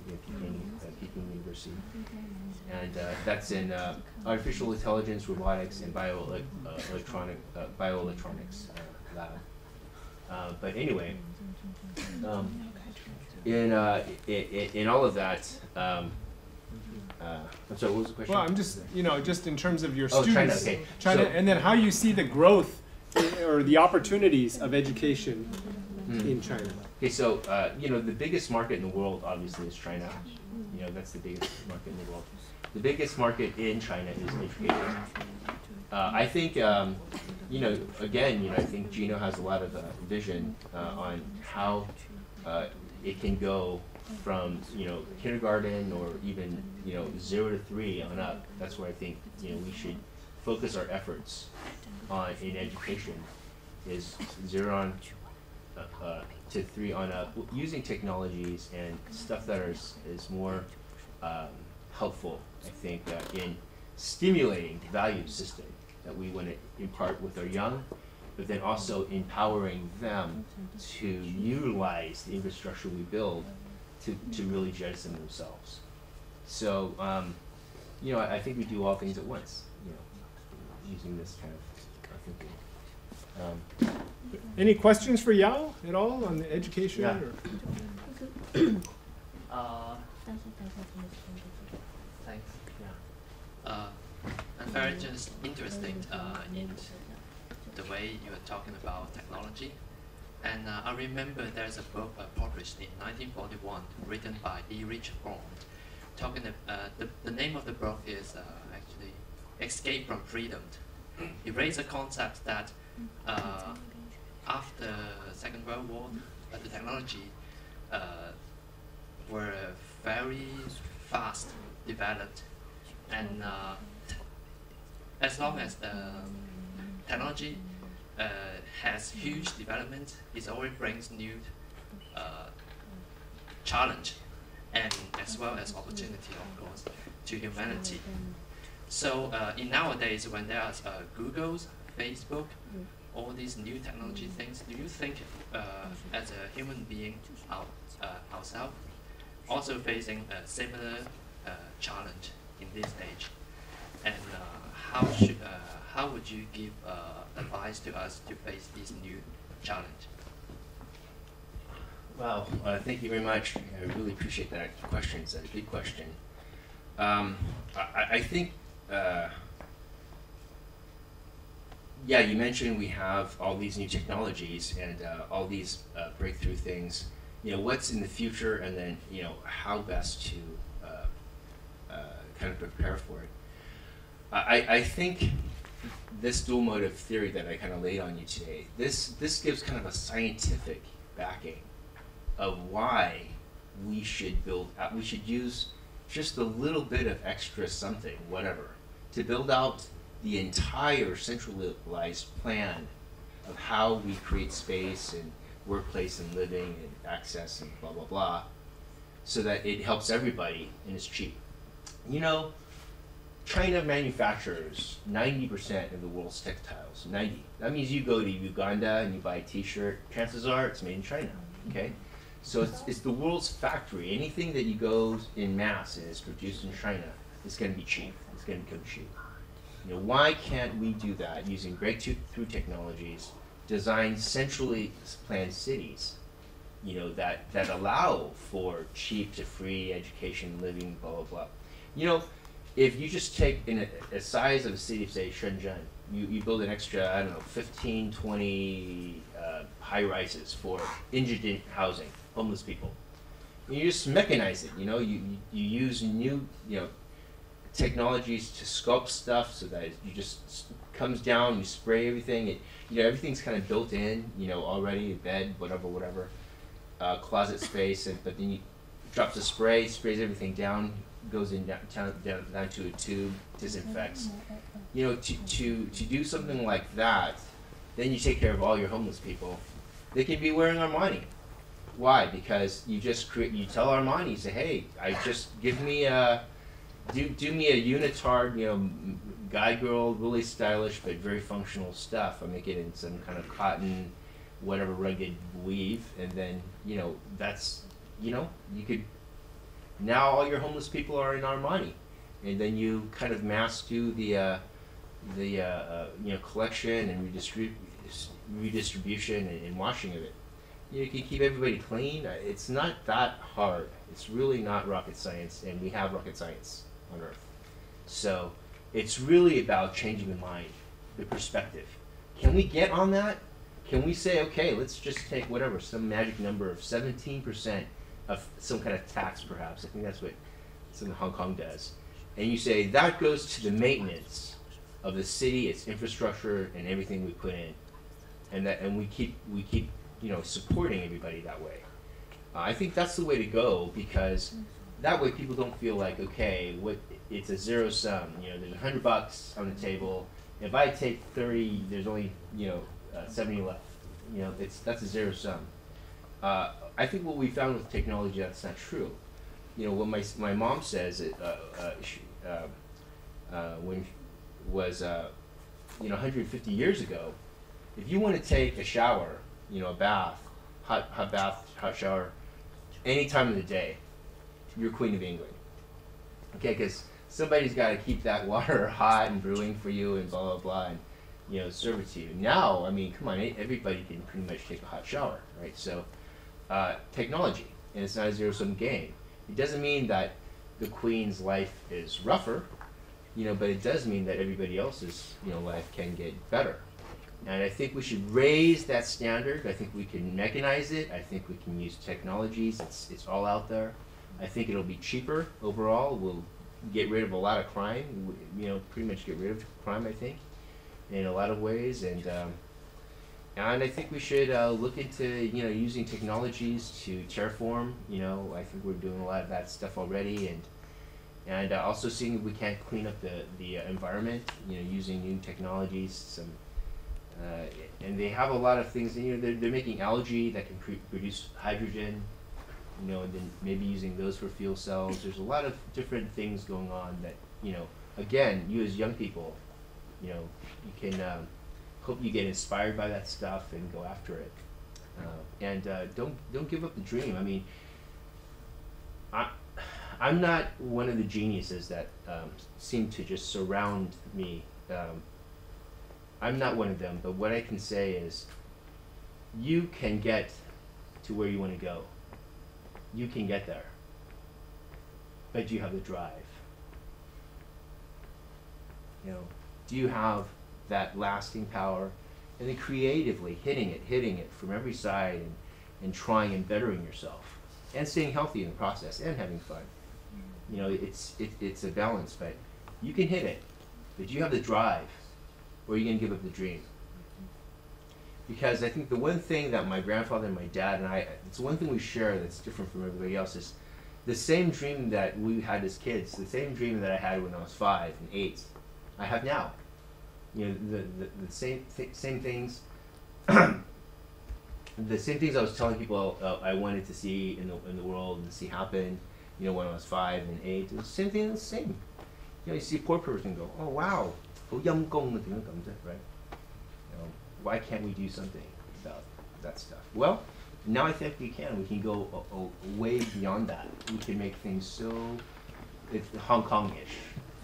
Peking University, and that's in artificial intelligence, robotics, and bioelectronics lab. But anyway, in all of that, I'm sorry, what was the question? Well, I'm just, you know, just in terms of your Oh, students, China, okay. China, So, and then how you see the growth or the opportunities of education in China. okay, so you know, the biggest market in the world obviously is China. You know, that's the biggest market in the world. The biggest market in China is education. I think, you know, again, you know, I think Gino has a lot of vision on how it can go from, you know, kindergarten or even, you know, 0 to 3 on up. That's where I think, you know, we should focus our efforts on in education, is 0 on to 3 on up, using technologies and stuff that is more helpful, I think, in stimulating the value system that we want to impart with our young, but then also empowering them to utilize the infrastructure we build to really jettison themselves. So, you know, I think we do all things at once, you know, using this kind of thinking. Any questions for Yao at all on the education? Yeah. Thanks. I'm very just interested in the way you are talking about technology. And I remember there's a book published in 1941 written by E. Richard Bond. The name of the book is actually Escape from Freedom. He raised a concept that after Second World War, the technology were very fast developed, and as long as the technology has huge development, it always brings new challenge and as well as opportunity, of course, to humanity. So in nowadays, when there are Googles, Facebook, all these new technology things, do you think as a human being ourselves also facing a similar challenge in this age? And how would you give advice to us to face this new challenge? Wow, thank you very much. I really appreciate that question. It's a big question. I think, yeah, you mentioned we have all these new technologies and all these breakthrough things. You know, what's in the future, and then, you know, how best to kind of prepare for it. I think this dual motive theory that I kind of laid on you today, this gives kind of a scientific backing of why we should we should use just a little bit of extra something, whatever, to build out the entire centralized plan of how we create space and workplace and living and access and blah, blah, blah, so that it helps everybody and it's cheap. You know, China manufactures 90% of the world's textiles, 90. That means you go to Uganda and you buy a t-shirt, chances are it's made in China, okay? So it's the world's factory. Anything that you go in mass and is produced in China is gonna be cheap, it's gonna become cheap. You know, why can't we do that using breakthrough technologies, design centrally planned cities, you know, that allow for cheap to free education, living, blah, blah, blah. You know, if you just take in a size of a city, say Shenzhen, you build an extra, I don't know, 15, 20 high rises for indigent housing, homeless people. And you just mechanize it, you know, you use new, you know, technologies to sculpt stuff so that you just comes down, you spray everything, you know, everything's kind of built in, you know, already, a bed, whatever, closet space, but then you drops the spray, sprays everything down, goes in down to a tube, disinfects. You know, to do something like that, then you take care of all your homeless people. They can be wearing Armani. Why? Because you just you tell Armani, you say, hey, give me a, do me a unitard, you know, guy girl, really stylish but very functional stuff. I make it in some kind of cotton, whatever rugged weave, and then, you know, that's, you know, you could, now all your homeless people are in Armani, and then you kind of mass do the you know, collection and redistribution and washing of it. You can keep everybody clean. It's not that hard. It's really not rocket science, and we have rocket science on Earth. So it's really about changing the mind, the perspective. Can we get on that? Can we say, okay, let's just take whatever, some magic number of 17% of some kind of tax, perhaps. I think that's what some Hong Kong does. And you say that goes to the maintenance of the city, its infrastructure, and everything we put in, and we keep you know, supporting everybody that way. I think that's the way to go, because that way people don't feel like, okay, it's a zero sum. You know, there's $100 on the table. If I take 30, there's only, you know, 70 left. You know, that's a zero sum. I think what we found with technology, that's not true. You know, what my mom says, when was, you know, 150 years ago, if you want to take a shower, you know, a bath, hot bath, hot shower, any time of the day, you're Queen of England. Okay, because somebody's got to keep that water hot and brewing for you and blah, blah, blah, and, you know, serve it to you. Now, I mean, come on, everybody can pretty much take a hot shower, right? So, technology, and it's not a zero-sum game. It doesn't mean that the Queen's life is rougher, you know, but it does mean that everybody else's, you know, life can get better. And I think we should raise that standard. I think we can mechanize it. I think we can use technologies. It's all out there. I think it'll be cheaper overall. We'll get rid of a lot of crime. You know, pretty much get rid of crime, I think, in a lot of ways. And I think we should look into, you know, using technologies to terraform. You know, I think we're doing a lot of that stuff already, and also seeing if we can't clean up the environment. You know, using new technologies. And they have a lot of things. You know, they're making algae that can produce hydrogen. You know, and then maybe using those for fuel cells. There's a lot of different things going on that, you know, again, you as young people, you know, you can hope you get inspired by that stuff and go after it. And don't give up the dream. I mean, I'm not one of the geniuses that seem to just surround me. I'm not one of them, but what I can say is you can get to where you want to go. You can get there, but do you have the drive? You know, do you have that lasting power? And then creatively hitting it from every side, and trying and bettering yourself, and staying healthy in the process, and having fun. You know, it's a balance, but you can hit it. But do you have the drive, or are you going to give up the dream? Because I think the one thing that my grandfather and my dad and I, it's one thing we share that's different from everybody else is the same dream that we had as kids, the same dream that I had when I was 5 and 8, I have now. You know, the same things, the same things I was telling people I wanted to see in the world and see happen, you know, when I was 5 and 8, it was the same thing, the same. You know, you see a poor person and go, oh wow, right? You know, why can't we do something about that stuff? Well, now I think we can. We can go way beyond that. We can make things so it's Hong Kong-ish,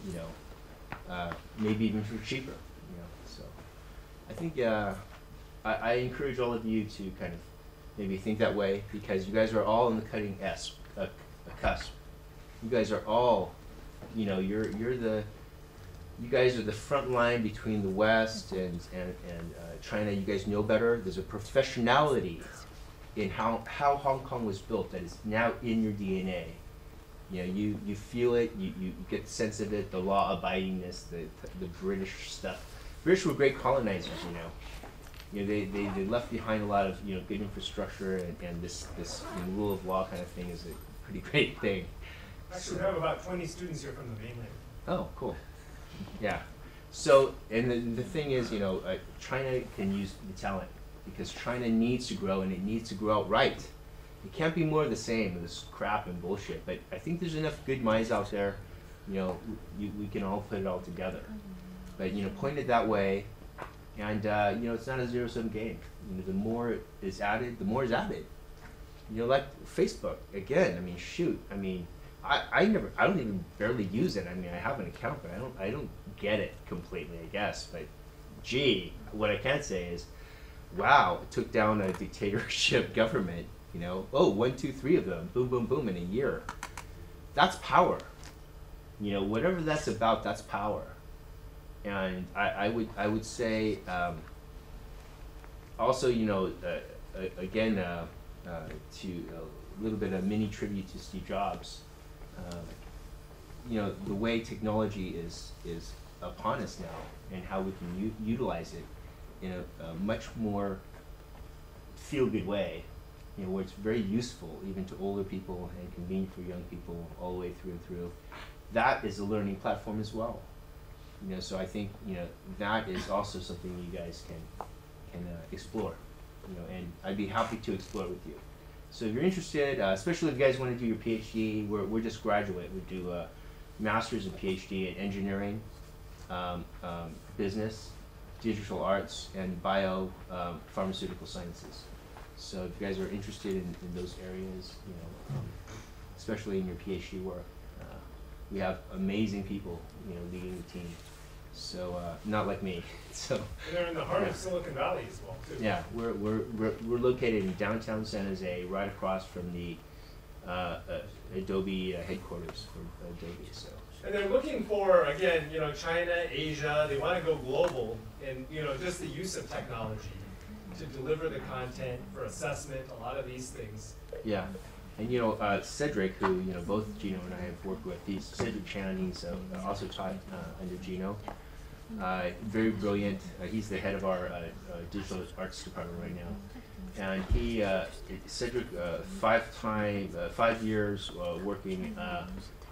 you know, maybe even for cheaper, you know. So I think I encourage all of you to kind of maybe think that way, because you guys are all in the cutting cusp. You guys are all, you know, you guys are the front line between the West and China. You guys know better. There's a professionality in how Hong Kong was built that is now in your DNA. You know, you feel it, you get the sense of it, the law-abidingness, the British stuff. British were great colonizers, you know. You know, they left behind a lot of, you know, good infrastructure, and this you know, rule of law kind of thing is a pretty great thing. Actually, we have about 20 students here from the mainland. Oh, cool. Yeah. So, and the thing is, you know, China can use the talent, because China needs to grow, and it needs to grow right. It can't be more of the same of this crap and bullshit. But I think there's enough good minds out there, you know, we can all put it all together. But, you know, point it that way, and, you know, it's not a zero-sum game. You know, the more is added, the more is added. You know, like Facebook, again, I mean, shoot, I mean, I don't even barely use it. I mean, I have an account, but I don't get it completely, I guess. But gee, what I can say is, wow, it took down a dictatorship government, you know. Oh, 1, 2, 3 of them, boom, boom, boom, in a year. That's power. You know, whatever that's about, that's power. And I would say, also, you know, again, to a little bit of mini tribute to Steve Jobs. You know, the way technology is upon us now, and how we can utilize it in a much more feel-good way, you know, where it's very useful even to older people and convenient for young people all the way through and through. That is a learning platform as well. You know, so I think, you know, that is also something you guys can explore. You know, and I'd be happy to explore with you. So if you're interested, especially if you guys want to do your PhD, we're just graduate. We do a master's and PhD in engineering, business, digital arts, and pharmaceutical sciences. So if you guys are interested in those areas, you know, especially in your PhD work, we have amazing people, you know, leading the team. So not like me. So. And they're in the heart of Silicon Valley as well, too. Yeah, we're located in downtown San Jose, right across from the Adobe headquarters for Adobe. So. And they're looking for, again, you know, China, Asia. They want to go global, and you know, just the use of technology to deliver the content for assessment. A lot of these things. Yeah. And you know, Cedric, who, you know, both Gino and I have worked with, he's Cedric Chan. He's also taught under Gino. Very brilliant. He's the head of our digital arts department right now. And he, Cedric, 5 years working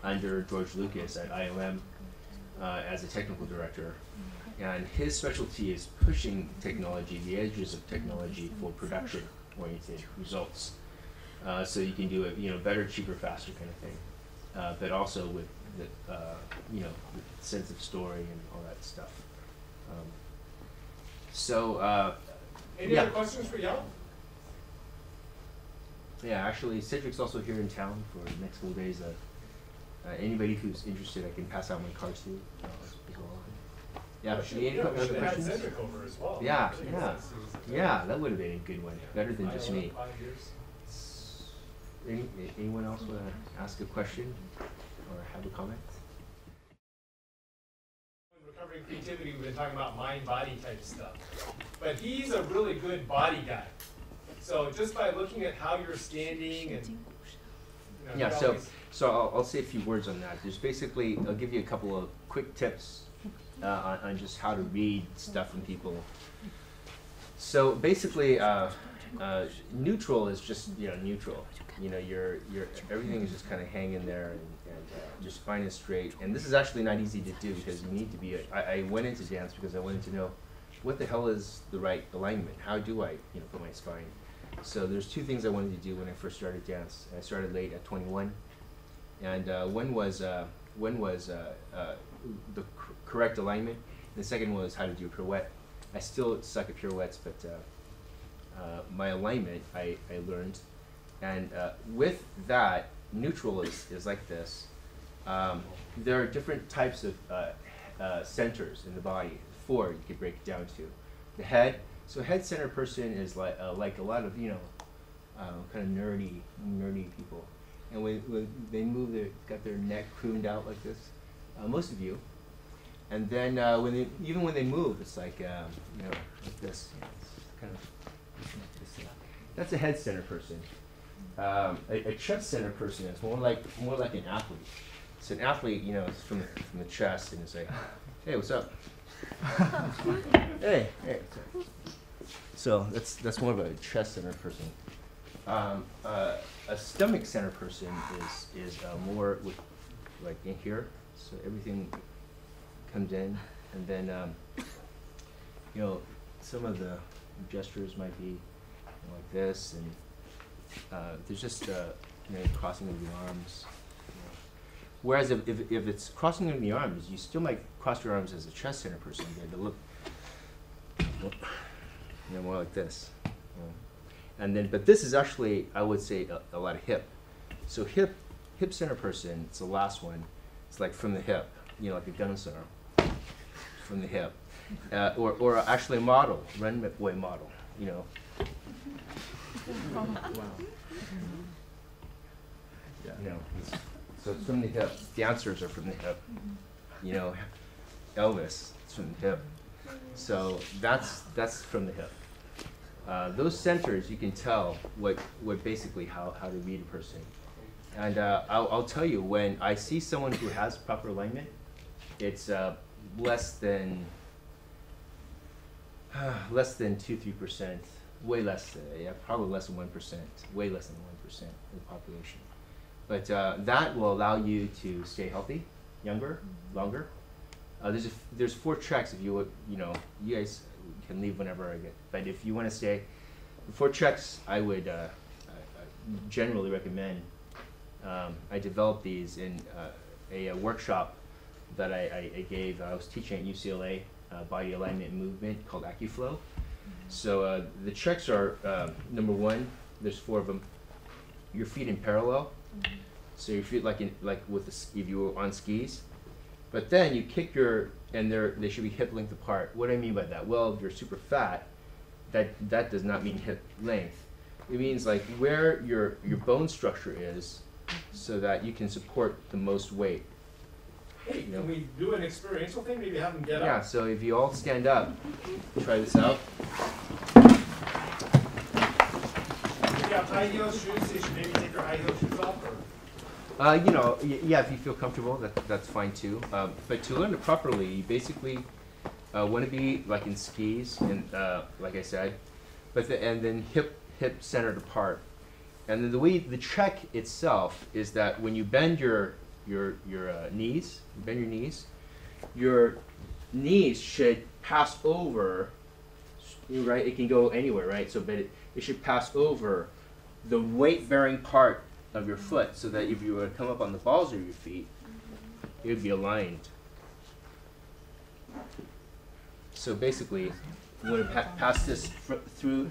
under George Lucas at ILM as a technical director. And his specialty is pushing technology, the edges of technology, for production-oriented results. So you can do it, you know, better, cheaper, faster kind of thing, but also with the, you know, the sense of story and all that stuff. Any other questions for Yao? Yeah, actually, Cedric's also here in town for the next couple days. Anybody who's interested, I can pass out my cards to as well. Yeah, any other questions? Cedric over as well. Yeah, that would have been a good one. Better than just me. Anyone else want to ask a question or have a comment? In Recovering Creativity, we've been talking about mind-body type stuff. But he's a really good body guy. So just by looking at how you're standing and... You know, yeah, so I'll say a few words on that. There's basically, I'll give you a couple of quick tips on just how to read stuff from people. So basically, neutral is just neutral. Everything is just kind of hanging there and just fine and straight. And this is actually not easy to do because you need to be. I went into dance because I wanted to know what the hell is the right alignment. How do I put my spine? So there's two things I wanted to do when I first started dance. I started late at 21, and one was the correct alignment. And the second was how to do a pirouette. I still suck at pirouettes, but my alignment I learned. And with that, neutral is like this. There are different types of centers in the body. 4 you could break it down to. The head. So head center person is like a lot of kind of nerdy people. And when they move, they've got their neck crooned out like this. Most of you. And then even when they move, it's like like this. It's kind of this. That's a head center person. A chest center person is more like an athlete. So an athlete, is from the chest, and it's like, hey, what's up? hey. So that's more of a chest center person. A stomach center person is more with like in here. So everything comes in, and then some of the gestures might be like this, and there's just crossing of the arms. Whereas if it's crossing of the arms, you still might cross your arms as a chest center person, but look more like this. And then, but this is actually, I would say, a lot of hip. So hip center person, it's the last one. It's like from the hip, like a gunner from the hip, or actually a model, runway model, So it's from the hip. Dancers are from the hip. Elvis, it's from the hip. So that's from the hip. Those centers, you can tell what basically how to read a person. And I'll tell you, when I see someone who has proper alignment, it's less than 2-3%, way less, probably less than 1%, way less than 1% of the population. But that will allow you to stay healthy, younger, longer. There's 4 checks if you guys can leave whenever I get. But if you want to stay, the 4 checks I would generally recommend. I developed these in a workshop that I gave. I was teaching at UCLA, body alignment and movement, called AccuFlow. So the checks are number 1. There's 4 of them. Your feet in parallel. So your feet like if you were on skis. But then you kick and they should be hip length apart. What do I mean by that? Well, if you're super fat, that does not mean hip length. It means like where your bone structure is, so that you can support the most weight. Hey, can we do an experiential thing? Maybe have them get up. Yeah. So if you all stand up, try this out. If you have high heel shoes, you should maybe take your high heel shoes off. Yeah, if you feel comfortable, that's fine too. But to learn it properly, you basically want to be like in skis, and like I said, and then hip centered apart. And then the check itself is that when you bend your knees, your knees should pass over. Right, it can go anywhere, right? So, but it should pass over the weight-bearing part of your foot, so that if you were to come up on the balls of your feet, it would be aligned. So basically, you want to pass this through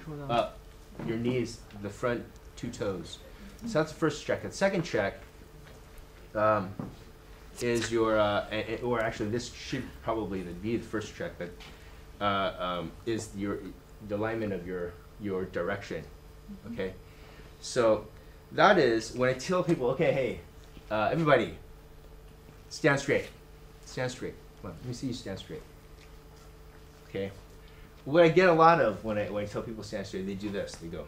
your knees, the front 2 toes. So that's the first check. The second check is your, or actually this should probably be the first check, but is the alignment of your direction. Okay, so that is when I tell people, okay, hey, everybody, stand straight. Stand straight. Come on, let me see you stand straight. Okay. What I get a lot of when I tell people stand straight, they do this. They go,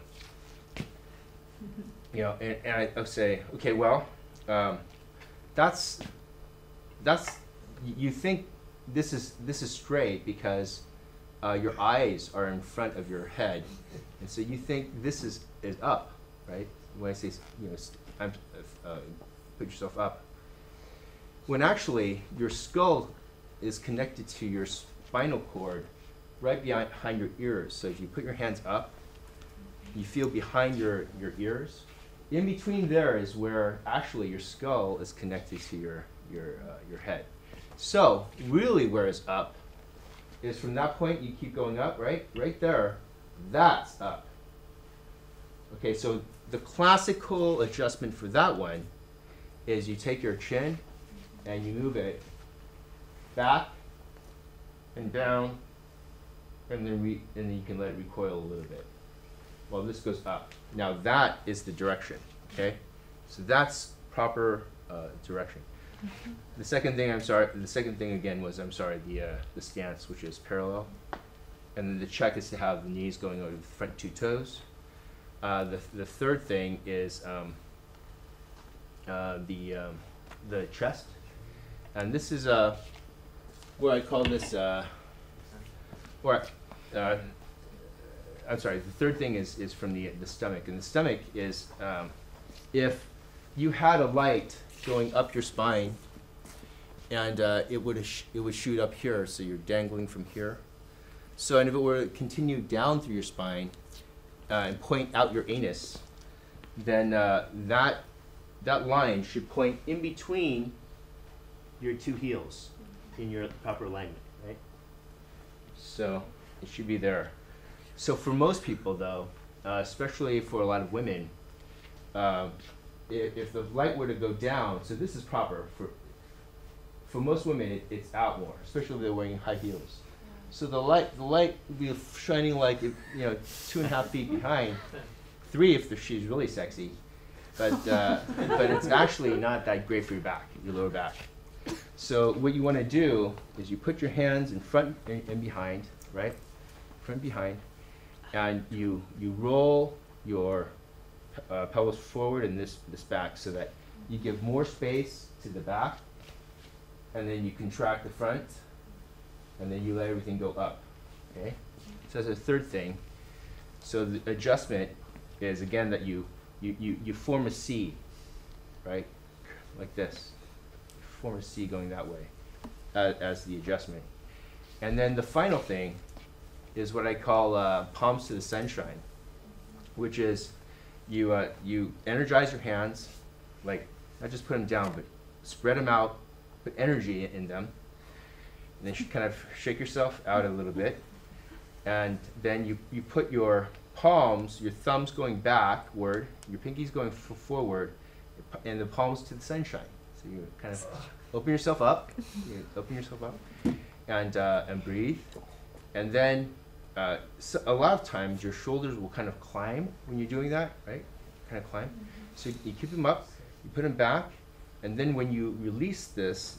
and I say, okay, well, that's you think this is straight because your eyes are in front of your head, and so you think this is up, right? When I say, put yourself up, when actually your skull is connected to your spinal cord right behind your ears. So if you put your hands up, you feel behind your ears. In between there is where actually your skull is connected to your head. So really where it's up is from that point you keep going up, right? Right there, that's up. Okay, so the classical adjustment for that one is you take your chin and you move it back and down, and then you can let it recoil a little bit. Well, this goes up. Now that is the direction, okay? So that's proper direction. The second thing, again was, the stance, which is parallel. And then the check is to have the knees going over the front two toes. The third thing is the chest. And this is what I call this, the third thing is from the stomach. And the stomach is, if you had a light going up your spine, and it would shoot up here, so you're dangling from here. So, and if it were to continue down through your spine and point out your anus, then that line should point in between your two heels in your proper alignment, right? So it should be there. So for most people, though, especially for a lot of women, if the light were to go down, so this is proper for most women, it's out more, especially if they're wearing high heels. So the light would be shining like 2.5 feet behind, 3 if she's really sexy, but it's actually not that great for your back, your lower back. So what you want to do is you put your hands in front and behind, right? Front and behind, and you roll your pelvis forward and this back, so that you give more space to the back, and then you contract the front, and then you let everything go up. Okay? So that's the third thing. So the adjustment is, again, that you form a C, right? Like this. Form a C going that way as the adjustment. And then the final thing is what I call palms to the sunshine, which is you energize your hands, like not just put them down, but spread them out, put energy in them, and then you kind of shake yourself out a little bit, and then you put your palms, your thumbs going backward, your pinkies going forward, and the palms to the sunshine. So you kind of open yourself up, and breathe, and then so a lot of times your shoulders will kind of climb when you're doing that, right? Kind of climb. So you keep them up, you put them back, and then when you release this,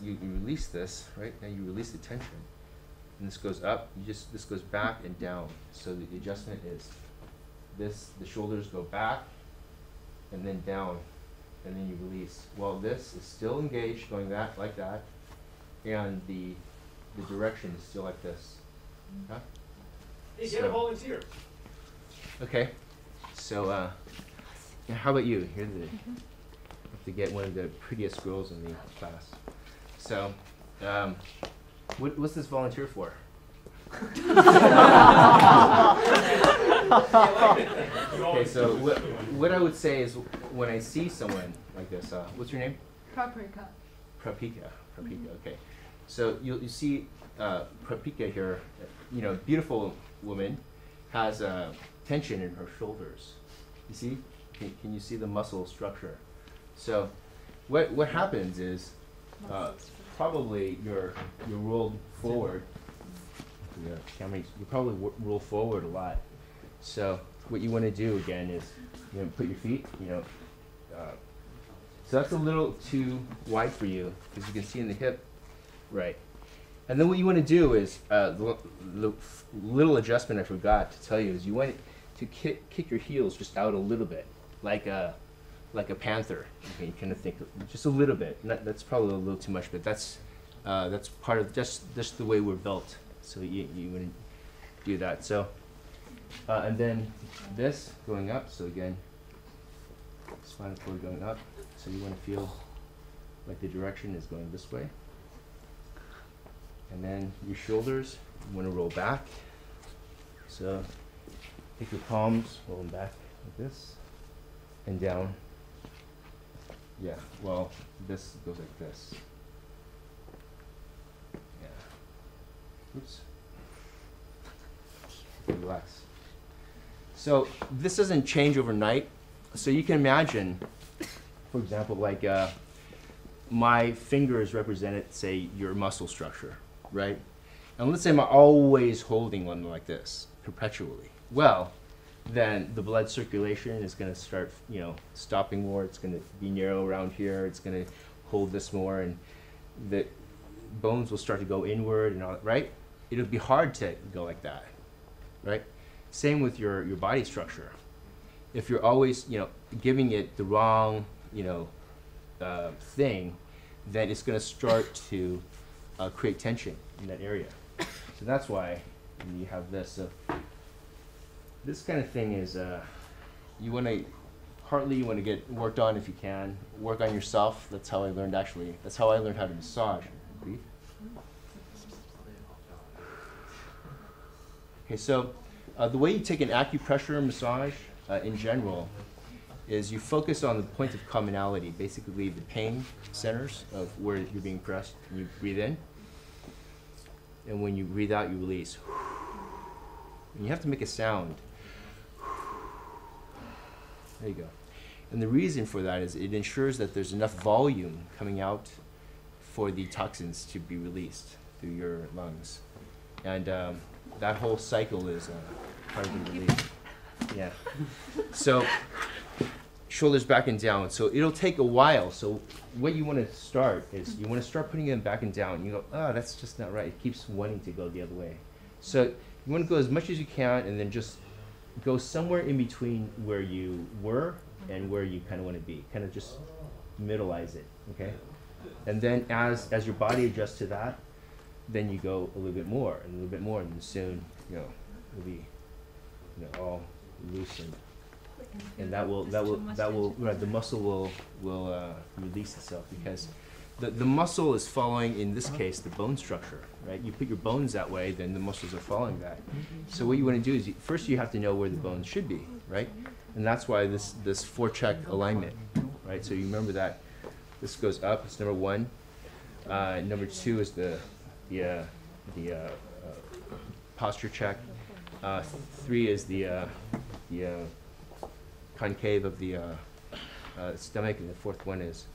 right? Now you release the tension, and this goes up. This goes back and down. So the adjustment is this: the shoulders go back, and then down, and then you release. Well, this is still engaged, going like that, and the direction is still like this. Huh? Hey, get a volunteer. Okay. So, how about you? You're have to get one of the prettiest girls in the class. So, what's this volunteer for? Okay, so what I would say is, when I see someone like this, what's your name? Paprika. Paprika. Okay. So you see Paprika here. Beautiful woman, has tension in her shoulders. You see? Can you see the muscle structure? So what happens is probably you're rolled forward. You probably roll forward a lot. So what you want to do again is put your feet. So that's a little too wide for you, because you can see in the hip, right? And then what you want to do is, the little adjustment I forgot to tell you is, you want to kick your heels just out a little bit, like a panther. Okay, you kind of think just a little bit. That's probably a little too much, but that's part of just the way we're built. So you want do that. So, and then this going up. So again, spinal cord going up. So you want to feel like the direction is going this way. And then your shoulders, you want to roll back. So take your palms, roll them back like this, and down. Yeah, well, this goes like this. Yeah. Oops. Relax. So this doesn't change overnight. So you can imagine, for example, like my fingers represented, say, your muscle structure, right? And let's say I'm always holding one like this, perpetually. Well, then the blood circulation is going to start, stopping more. It's going to be narrow around here. It's going to hold this more, and the bones will start to go inward and all that, right? It'll be hard to go like that, right? Same with your body structure. If you're always, giving it the wrong, thing, then it's going to start to create tension in that area. So that's why you have this. So this kind of thing is, you want to get worked on if you can. Work on yourself. That's how I learned, actually. That's how I learned how to massage. Breathe. Okay, so the way you take an acupressure massage in general is you focus on the point of commonality, basically the pain centers of where you're being pressed. And you breathe in, and when you breathe out, you release. And you have to make a sound. There you go. And the reason for that is it ensures that there's enough volume coming out for the toxins to be released through your lungs. And that whole cycle is part of the release. Yeah. So shoulders back and down. So it'll take a while. So what you want to start is you want to start putting them back and down. You go, oh, that's just not right. It keeps wanting to go the other way. So you want to go as much as you can, and then just go somewhere in between where you were and where you kind of want to be. Kind of just middleize it, okay? And then as your body adjusts to that, then you go a little bit more and a little bit more, and then soon, it'll be, all loosened. And the muscle will release itself, because the muscle is following, in this case, the bone structure, right? You put your bones that way, then the muscles are following that. So what you want to do is, first you have to know where the bones should be, right? And that's why this forecheck alignment, right? So you remember that this goes up, it's number one. Number two is the posture check. Three is the concave of the stomach, and the fourth one is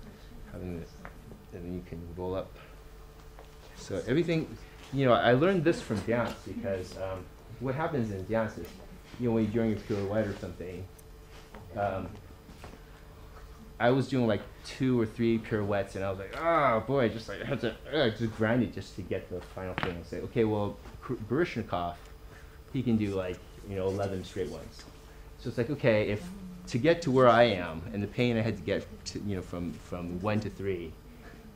having the, and then you can roll up. So everything, I learned this from dance, because what happens in dance is, when you're doing a pirouette or something, I was doing like 2 or 3 pirouettes, and I was like, oh boy, just like I had to just grind it just to get the final thing. And say, okay, well, Baryshnikov, he can do like 11 straight ones. So it's like, okay, if to get to where I am and the pain I had to get to, from 1 to 3,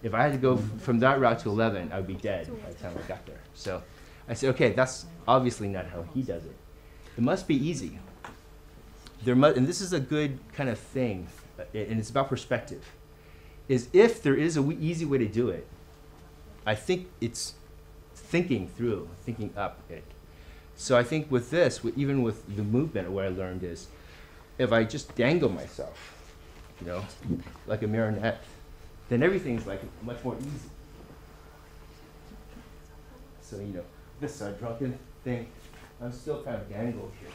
if I had to go from that route to 11, I would be dead by the time I got there. So I said, okay, that's obviously not how he does it. It must be easy. And this is a good kind of thing, and it's about perspective, is if there is an easy way to do it, I think it's thinking up it. So I think with this, even with the movement, what I learned is, if I just dangle myself, like a marionette, then everything's like much more easy. So, this drunken thing, I'm still kind of dangled here.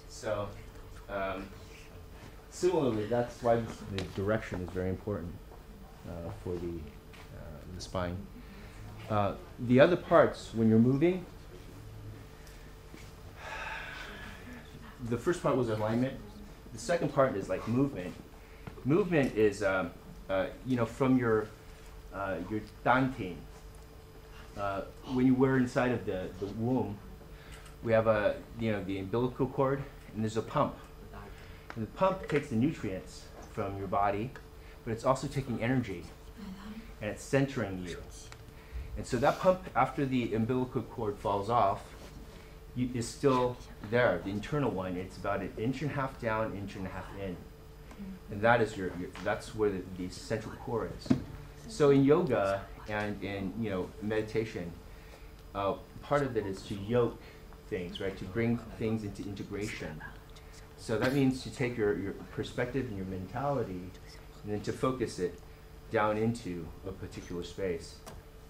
So, similarly, that's why the direction is very important for the spine. The other parts, when you're moving, the first part was alignment. The second part is like movement. Movement is, from your dantian. When you were inside of the womb, we have the umbilical cord, and there's a pump. And the pump takes the nutrients from your body, but it's also taking energy, and it's centering you. And so that pump, after the umbilical cord falls off, is still there. The internal one, it's about an inch and a half down, inch and a half in. And that is that's where the central core is. So in yoga and in meditation, part of it is to yoke things, right? To bring things into integration. So that means to take your perspective and your mentality and then to focus it down into a particular space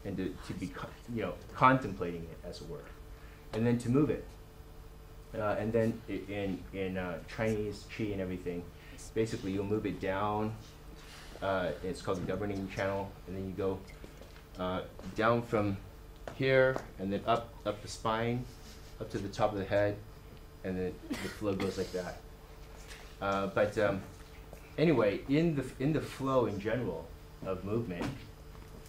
and to be contemplating it, as it were. And then to move it. And then in Chinese Qi and everything, basically you'll move it down. It's called the governing channel. And then you go down from here and then up the spine, up to the top of the head, and then the flow goes like that. Anyway, in the flow in general of movement,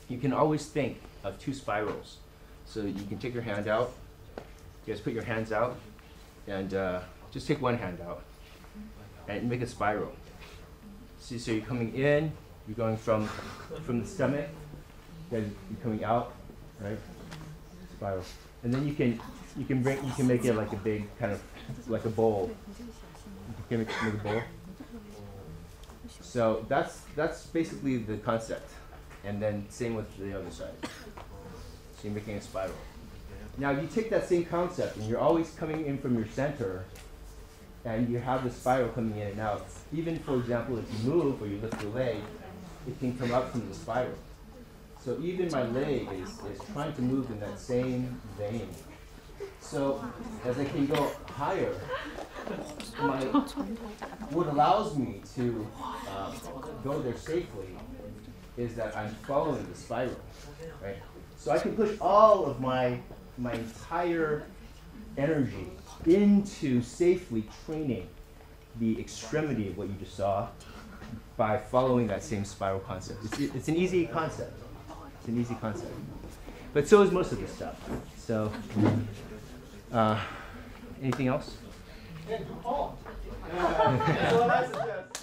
you can always think of two spirals. So you can take your hand out. You guys put your hands out, and just take one hand out, and make a spiral. So you're coming in, you're going from the stomach, then you're coming out, right? Spiral, and then you can make it like a big kind of like a bowl. You can make a bowl. So that's basically the concept, and then same with the other side. So you're making a spiral. Now you take that same concept, and you're always coming in from your center, and you have the spiral coming in and out. Even, for example, if you move or you lift your leg, it can come out from the spiral. So even my leg is trying to move in that same vein. So as I can go higher, what allows me to go there safely is that I'm following the spiral, right? So I can push all of my entire energy into safely training the extremity of what you just saw by following that same spiral concept. It's an easy concept. It's an easy concept. But so is most of this stuff. So, anything else? Yeah, do Paul. That's what I suggest.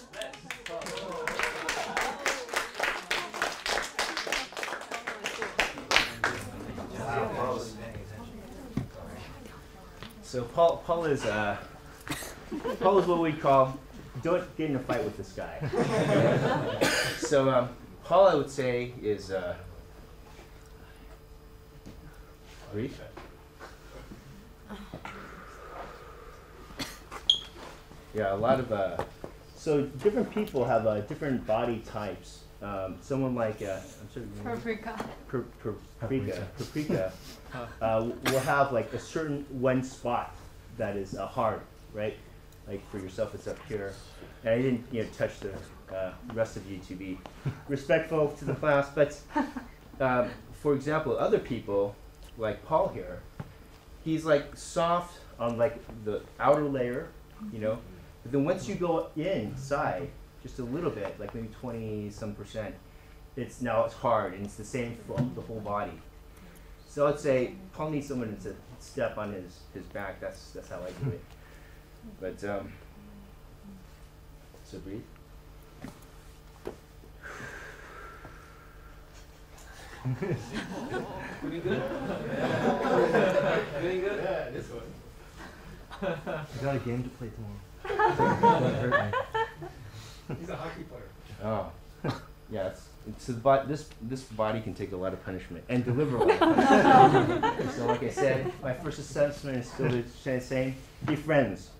So Paul is what we call, don't get in a fight with this guy. So Paul, I would say, is breathe. Yeah, a lot of so different people have different body types. Someone like Paprika. Paprika will have like a certain one spot that is hard, right? Like for yourself, it's up here. And I didn't touch the rest of you to be respectful to the class, but for example, other people like Paul here, he's like soft on like the outer layer, but then once you go inside just a little bit, like maybe 20-some%, it's hard, and it's the same for the whole body. So I'd say Paul needs someone to step on his back. That's how I do it. But so breathe. Pretty good? Doing good? Yeah, this one. I got a game to play tomorrow. He's a hockey player. Oh, yeah. This body can take a lot of punishment and deliver a lot of punishment. So, like I said, my first assessment is still the same. Be friends.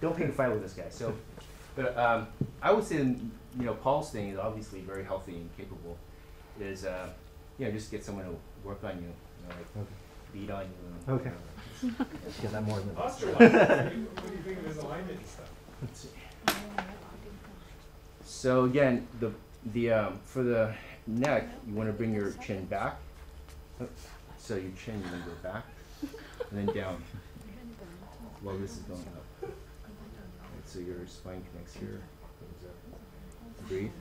Don't pick a fight with this guy. So, but I would say, Paul's thing is obviously very healthy and capable. Is just get someone to work on you, beat on you. Okay. Get that more than Posture wise, what do you think of his alignment and stuff? Let's see. So again, the for the neck, you want to bring your chin back. So your chin, you want to go back and then down. While this is going up. Right, so your spine connects here. Goes up. Breathe.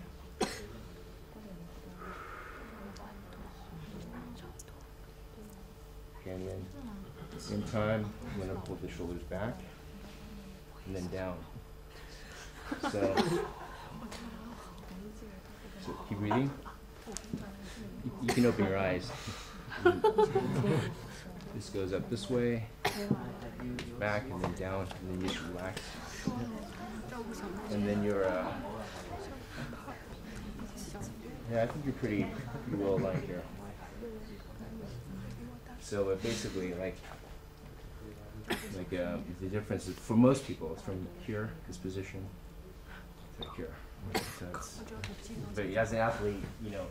And then at the same time, you want to pull the shoulders back and then down. So keep breathing. You can open your eyes. This goes up this way, back, and then down, and then you just relax. And then you're, yeah, I think you're pretty well aligned here. So basically, like the difference is, for most people, it's from here, this position, to here. So but as an athlete, you know,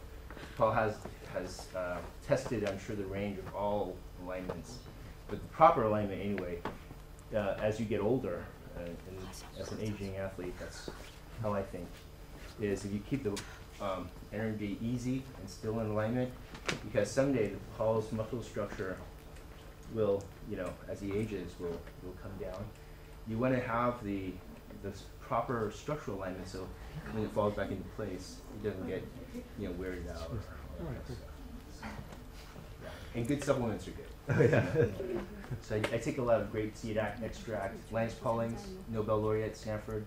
Paul has tested, I'm sure, the range of all alignments. But the proper alignment, anyway, as you get older, and as an aging athlete, that's how I think, is if you keep the energy easy and still in alignment, because someday Paul's muscle structure will, you know, as he ages, will come down. You want to have this proper structural alignment, so when it falls back into place, it doesn't get, you know, wearied out. Or stuff. And good supplements are good. So I take a lot of grape seed extract. Lance Paulings, Nobel laureate, Stanford.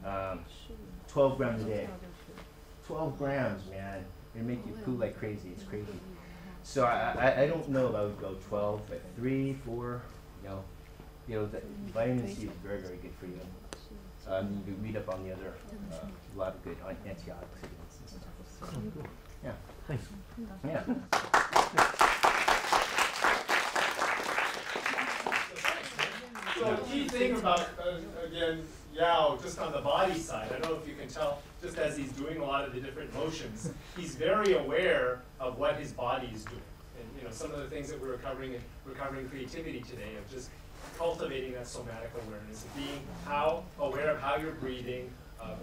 12 grams a day. 12 grams, man. It'll make you poo like crazy. It's crazy. So I don't know if I would go 12, but 3, 4, you know, the vitamin C is very, very good for you. You read up on the other, a lot of good antioxidants and stuff. So, yeah. Thanks. Yeah. So the key thing about, again, Yao, just on the body side, I don't know if you can tell, just as he's doing a lot of the different motions, he's very aware of what his body is doing. And you know, some of the things that we were covering in Recovering Creativity today, of just cultivating that somatic awareness, of being aware of how you're breathing,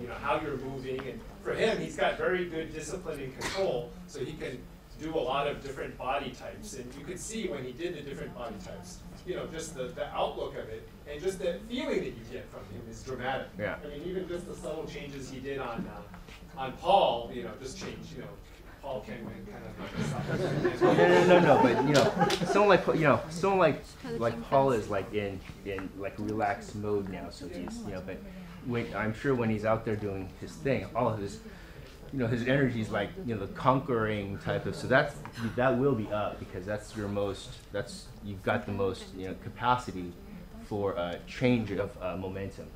you know, how you're moving. And for him, he's got very good discipline and control, so he can do a lot of different body types. And you could see when he did the different body types, you know, just the outlook of it, and just the feeling that you get from him is dramatic. Yeah. I mean, even just the subtle changes he did on Paul, you know, just changed, you know, Paul Kenway kind of. No, but you know, someone like Paul is like in like relaxed mode now. So he's, you know, but I'm sure when he's out there doing his thing, all of his, you know, his energy is like, you know, the conquering type of. So that will be up, because you've got the most, you know, capacity for change of momentum.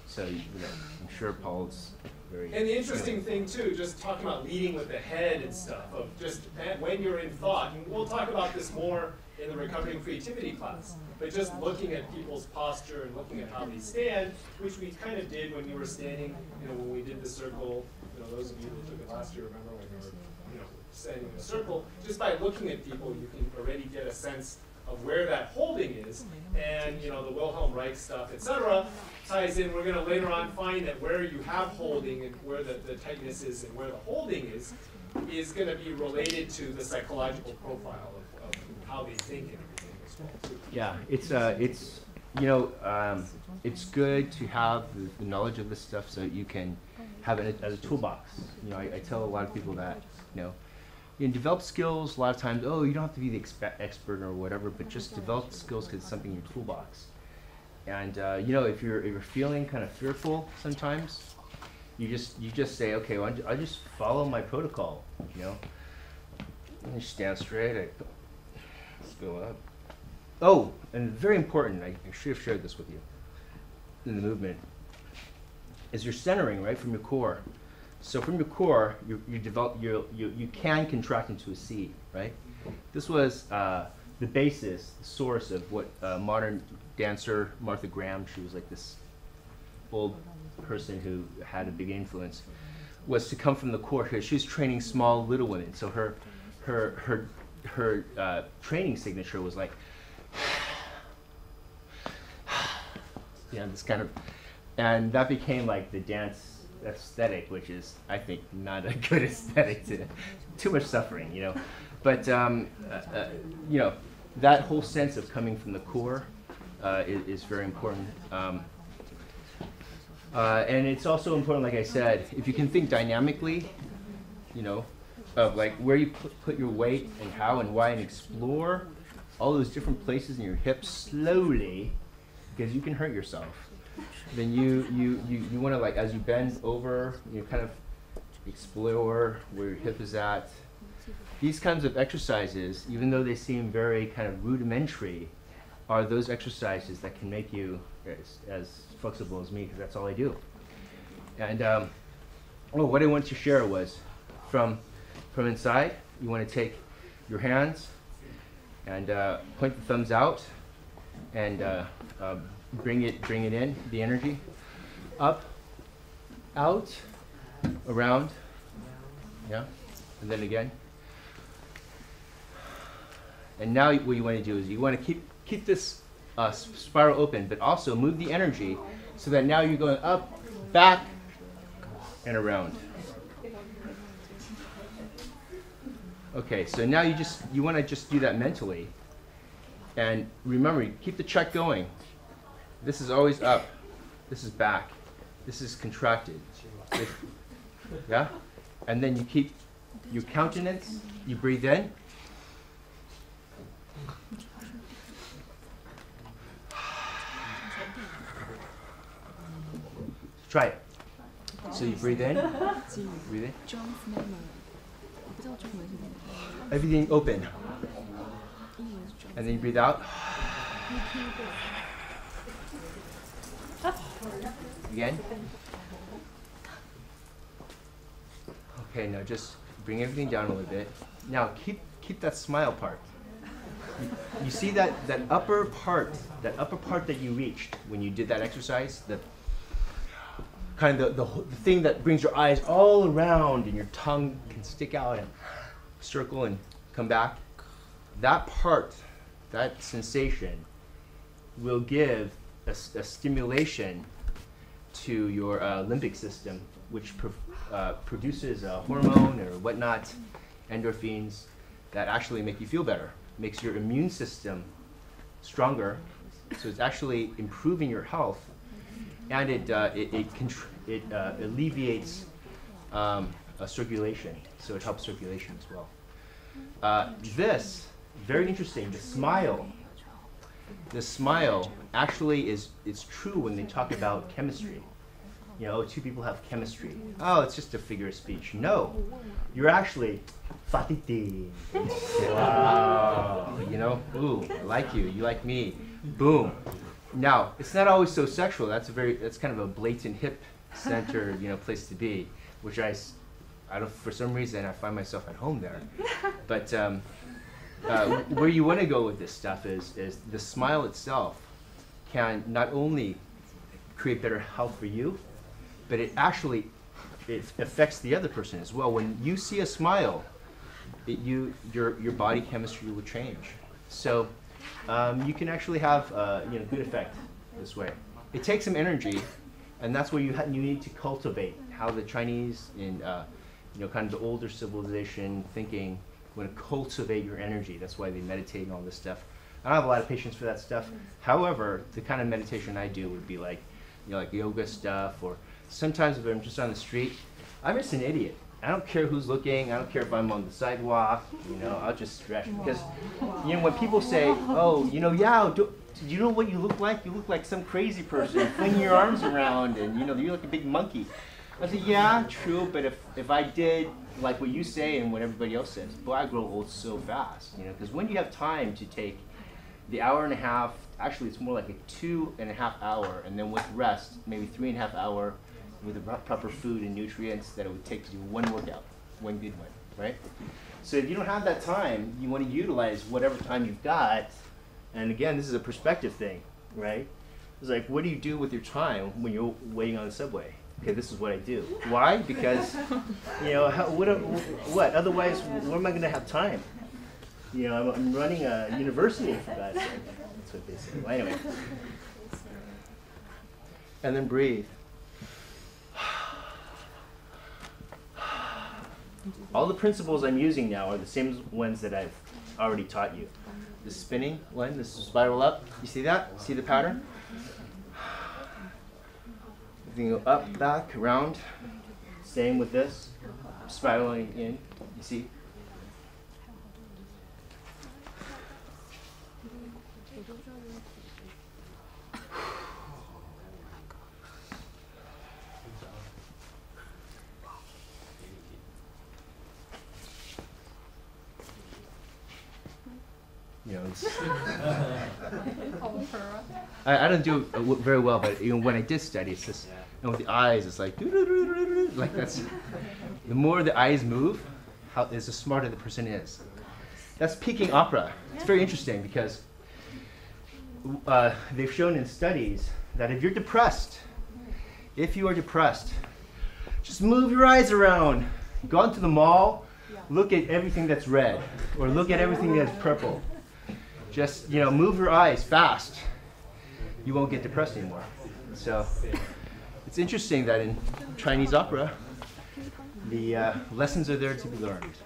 So you know, I'm sure Paul's very. And the interesting thing too, just talking about leading with the head and stuff, of just when you're in thought, and we'll talk about this more in the Recovering Creativity class, but just looking at people's posture and looking at how they stand, which we kind of did when you were standing, you know, when we did the circle. You know, those of you who took it last year remember when we were, you know, standing in a circle. Just by looking at people, you can already get a sense of where that holding is, and you know, the Wilhelm Reich stuff, etc., ties in. We're going to later on find that where you have holding and where the tightness is and where the holding is going to be related to the psychological profile of how they think and everything as well, too. Yeah, it's you know, it's good to have the knowledge of this stuff so you can have it as a toolbox. You know, I tell a lot of people that, you develop skills a lot of times. Oh, you don't have to be the expert or whatever, but just develop skills because it's something in your toolbox. And you know, if you're feeling kind of fearful sometimes, you just say, okay, well, I just follow my protocol. You know, I stand straight. I go up. Oh, and very important, I should have shared this with you in the movement, is your centering, right, from your core. So from your core, you can contract into a C, right? This was the basis, the source of what modern dancer Martha Graham, she was like this old person who had a big influence, was to come from the core here. She was training small little women, so her training signature was like, yeah, this kind of, and that became like the dance aesthetic, which is, I think, not a good aesthetic. Too much suffering, you know. But you know, that whole sense of coming from the core is very important. And it's also important, like I said, if you can think dynamically, you know, of like where you put your weight and how and why, and explore all those different places in your hips slowly, because you can hurt yourself. Then you want to, like, as you bend over, you kind of explore where your hip is at, these kinds of exercises, even though they seem very kind of rudimentary, are those exercises that can make you as flexible as me, because that's all I do. And what I want to share was from inside, you want to take your hands and point the thumbs out and bring it in, the energy, up, out, around, yeah, and then again. And now what you want to do is you want to keep this spiral open, but also move the energy so that now you're going up, back, and around. Okay, so now you want to just do that mentally. And remember, keep the check going. This is always up. This is back. This is contracted. Yeah? And then you keep your countenance, you breathe in. Try it. So you breathe in, breathe in. Everything open. And then you breathe out. Again. Okay, now just bring everything down a little bit. Now keep that smile part. You see that upper part that you reached when you did that exercise, the kind of the thing that brings your eyes all around and your tongue can stick out and circle and come back. That part, that sensation, will give a stimulation to your limbic system, which produces a hormone or whatnot, endorphins, that actually make you feel better. Makes your immune system stronger, so it's actually improving your health, and it alleviates circulation, so it helps circulation as well. This, very interesting, the smile actually it's true when they talk about chemistry. You know, two people have chemistry. Oh, it's just a figure of speech. No, you're actually fatiti. Wow, you know, ooh, I like you, you like me. Boom. Now, it's not always so sexual. That's kind of a blatant hip-centered, place to be, which I don't, for some reason, I find myself at home there. But where you want to go with this stuff is the smile itself can not only create better health for you, but it affects the other person as well. When you see a smile, your body chemistry will change. So you can actually have good effect this way. It takes some energy, and that's where you need to cultivate. How the Chinese in kind of the older civilization thinking want to cultivate your energy. That's why they meditate and all this stuff. I don't have a lot of patience for that stuff. However, the kind of meditation I do would be like yoga stuff, or sometimes if I'm just on the street, I'm just an idiot. I don't care who's looking. I don't care if I'm on the sidewalk. I'll just stretch, because when people say, "Oh, Yao, do you know what you look like? You look like some crazy person flinging your arms around, and you're like a big monkey." I say, "Yeah, true, but if I did like what you say and what everybody else says, boy, I grow old so fast." Because when you have time to take the hour and a half, actually it's more like a 2.5 hour, and then with rest, maybe 3.5 hour. With the proper food and nutrients that it would take to do one workout, one good one, right? So if you don't have that time, you want to utilize whatever time you've got. And again, this is a perspective thing, right? It's like, what do you do with your time when you're waiting on the subway? Okay, this is what I do. Why? Because, what? Otherwise, where am I going to have time? I'm running a university, for God's sake. That's what they say. Well, anyway. And then breathe. All the principles I'm using now are the same ones that I've already taught you. The spinning one, this is spiral up. You see that? See the pattern? Everything go up, back, around. Same with this. Spiraling in. You see? You know, I don't do it very well, but when I did study, it's just, and with the eyes, it's like, like that's, the more the eyes move, the smarter the person is. That's peaking opera. It's very interesting because they've shown in studies that if you're depressed, just move your eyes around. Go into the mall, look at everything that's red, or look at everything that's purple. Just, move your eyes fast. You won't get depressed anymore. So it's interesting that in Chinese opera, the lessons are there to be learned.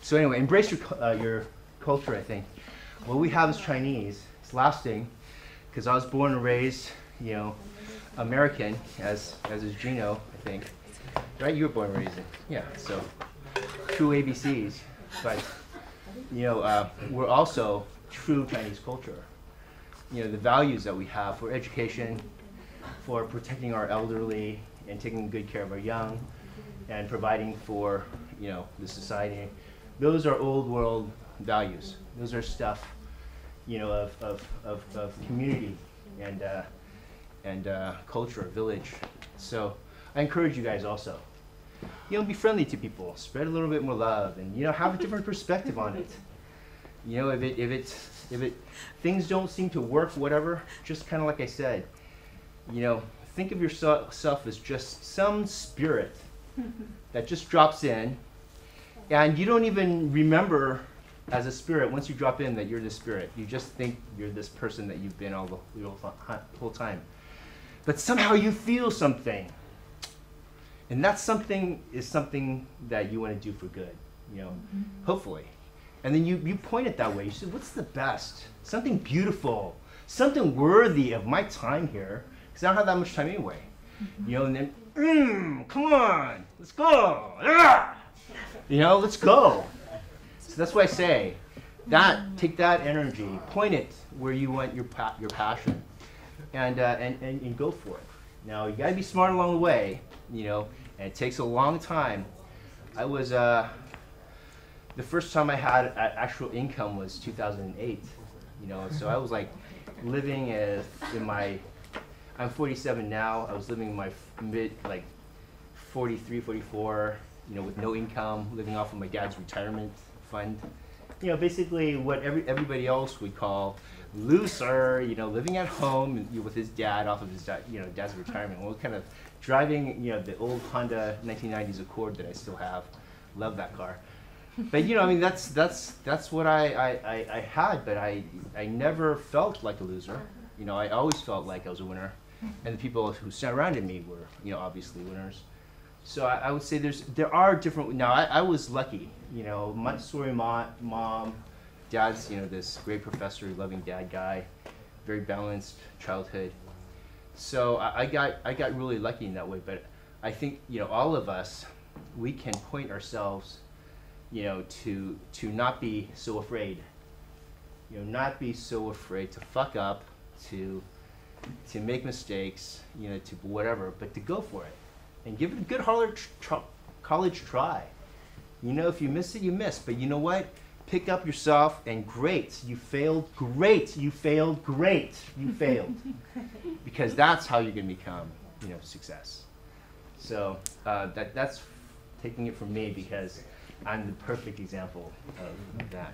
So anyway, embrace your culture, I think. What we have as Chinese is lasting, because I was born and raised, American, as is Gino, I think. Right? You were born and raised, yeah. So true ABCs, but we're also true Chinese culture. The values that we have for education, for protecting our elderly and taking good care of our young, and providing for the society. Those are old world values. Those are stuff of community and culture, village. So I encourage you guys also. Be friendly to people. Spread a little bit more love, and have a different perspective on it. If things don't seem to work, whatever, just kind of like I said, think of yourself as just some spirit that just drops in, and you don't even remember as a spirit once you drop in that you're the spirit. You just think you're this person that you've been the whole time. But somehow you feel something. And that something is something that you want to do for good, hopefully. And then you point it that way. You say, what's the best? Something beautiful, something worthy of my time here, because I don't have that much time anyway. And then, come on, let's go. Let's go. So that's why I say, take that energy, point it where you want your passion, and go for it. Now, you got to be smart along the way, and it takes a long time. I was, the first time I had actual income was 2008, so I was like living I'm 47 now, I was living in my mid, 43, 44, with no income, living off of my dad's retirement fund. Basically what everybody else would call loser, living at home with his dad off of his dad's retirement. Well, kind of driving, the old Honda 1990s Accord that I still have. Love that car. But that's what I had, but I never felt like a loser. I always felt like I was a winner, and the people who surrounded me were, obviously winners. So I would say there are different. Now I was lucky, Montessori mom, dad's this great professor, loving dad guy, very balanced childhood. So I got really lucky in that way. But I think all of us, we can point ourselves, to not be so afraid. Not be so afraid to fuck up, to make mistakes, to whatever, but to go for it and give it a good college try. If you miss it, you miss. But you know what? Pick up yourself and great, you failed, great, you failed, great, you failed. Because that's how you're going to become, success. So that's taking it from me because I'm the perfect example of that.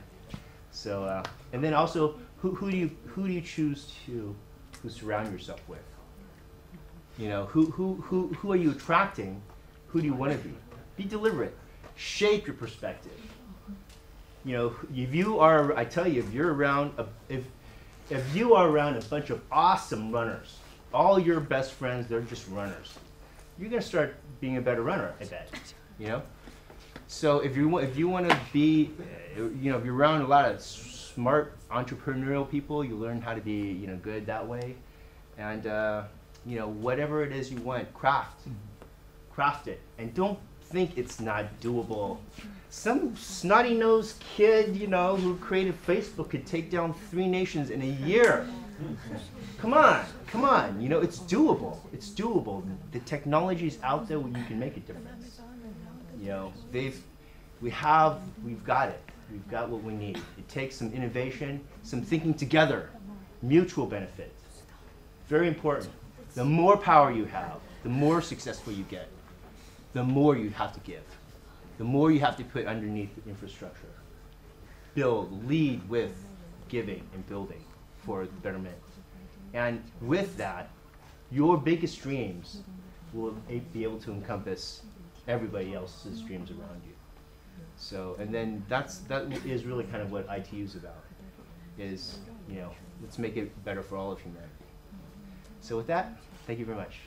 So and then also, who do you choose to surround yourself with? Who are you attracting? Who do you want to be? Be deliberate. Shape your perspective. If you are, I tell you, if you're around if you are around a bunch of awesome runners, all your best friends, they're just runners, you're gonna start being a better runner, I bet. So if you want to be, if you're around a lot of smart entrepreneurial people, you learn how to be, good that way, and whatever it is you want, craft it, and don't think it's not doable. Some snotty-nosed kid, who created Facebook could take down 3 nations in a year. Come on, it's doable. It's doable. The technology's out there where you can make a difference. We've got it. We've got what we need. It takes some innovation, some thinking together, mutual benefit. Very important. The more power you have, the more successful you get, the more you have to give, the more you have to put underneath the infrastructure. Build, lead with giving and building for the betterment. And with that, your biggest dreams will be able to encompass everybody else's dreams around you. So, and then that is really kind of what ITU is about, is, you know, let's make it better for all of humanity. So with that, thank you very much.